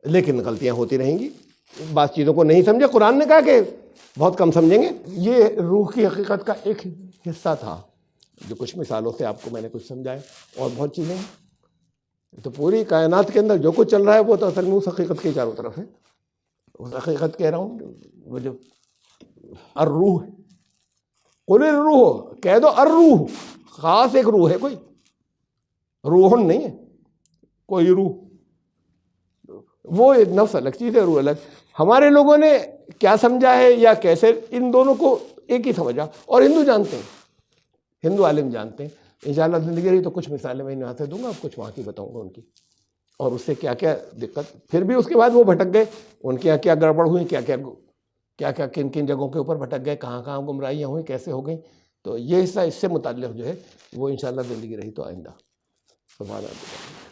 لیکن غلطیاں ہوتی رہیں گی، بعض چیزوں کو نہیں سمجھے. قرآن نے کہا کہ بہت کم سمجھیں گے. یہ روح کی حقیقت کا ایک حصہ تھا، جو کچھ مثالوں سے آپ کو میں نے کچھ سمجھایا. اور بہت چیزیں ہیں. تو پوری کائنات کے اندر جو کچھ چل رہا ہے وہ تو اصل میں اس حقیقت کے چاروں طرف ہے. اس حقیقت کہہ رہا ہوں، وہ جو الروح، قل الروح، کہہ دو الروح، خاص ایک روح ہے کوئی. روحن نہیں ہے کوئی روح، وہ ایک نفس الگ چیز ہے، روح الگ. ہمارے لوگوں نے کیا سمجھا ہے یا کیسے ان دونوں کو ایک ہی سمجھا، اور ہندو جانتے ہیں، ہندو عالم جانتے ہیں. انشاءاللہ زندگی رہی تو کچھ مثالیں میں یہاں سے دوں گا، آپ کچھ وہاں کی بتاؤں گا ان کی، اور اس سے کیا کیا دقت. پھر بھی اس کے بعد وہ بھٹک گئے، ان کے یہاں کیا گڑبڑ ہوئی، کیا کن کن جگہوں کے اوپر بھٹک گئے، کہاں کہاں گمراہیاں ہوئیں، کیسے ہو گئیں. تو یہ حصہ اس سے متعلق جو ہے وہ انشاءاللہ زندگی رہی تو آئندہ. سبحان اللہ.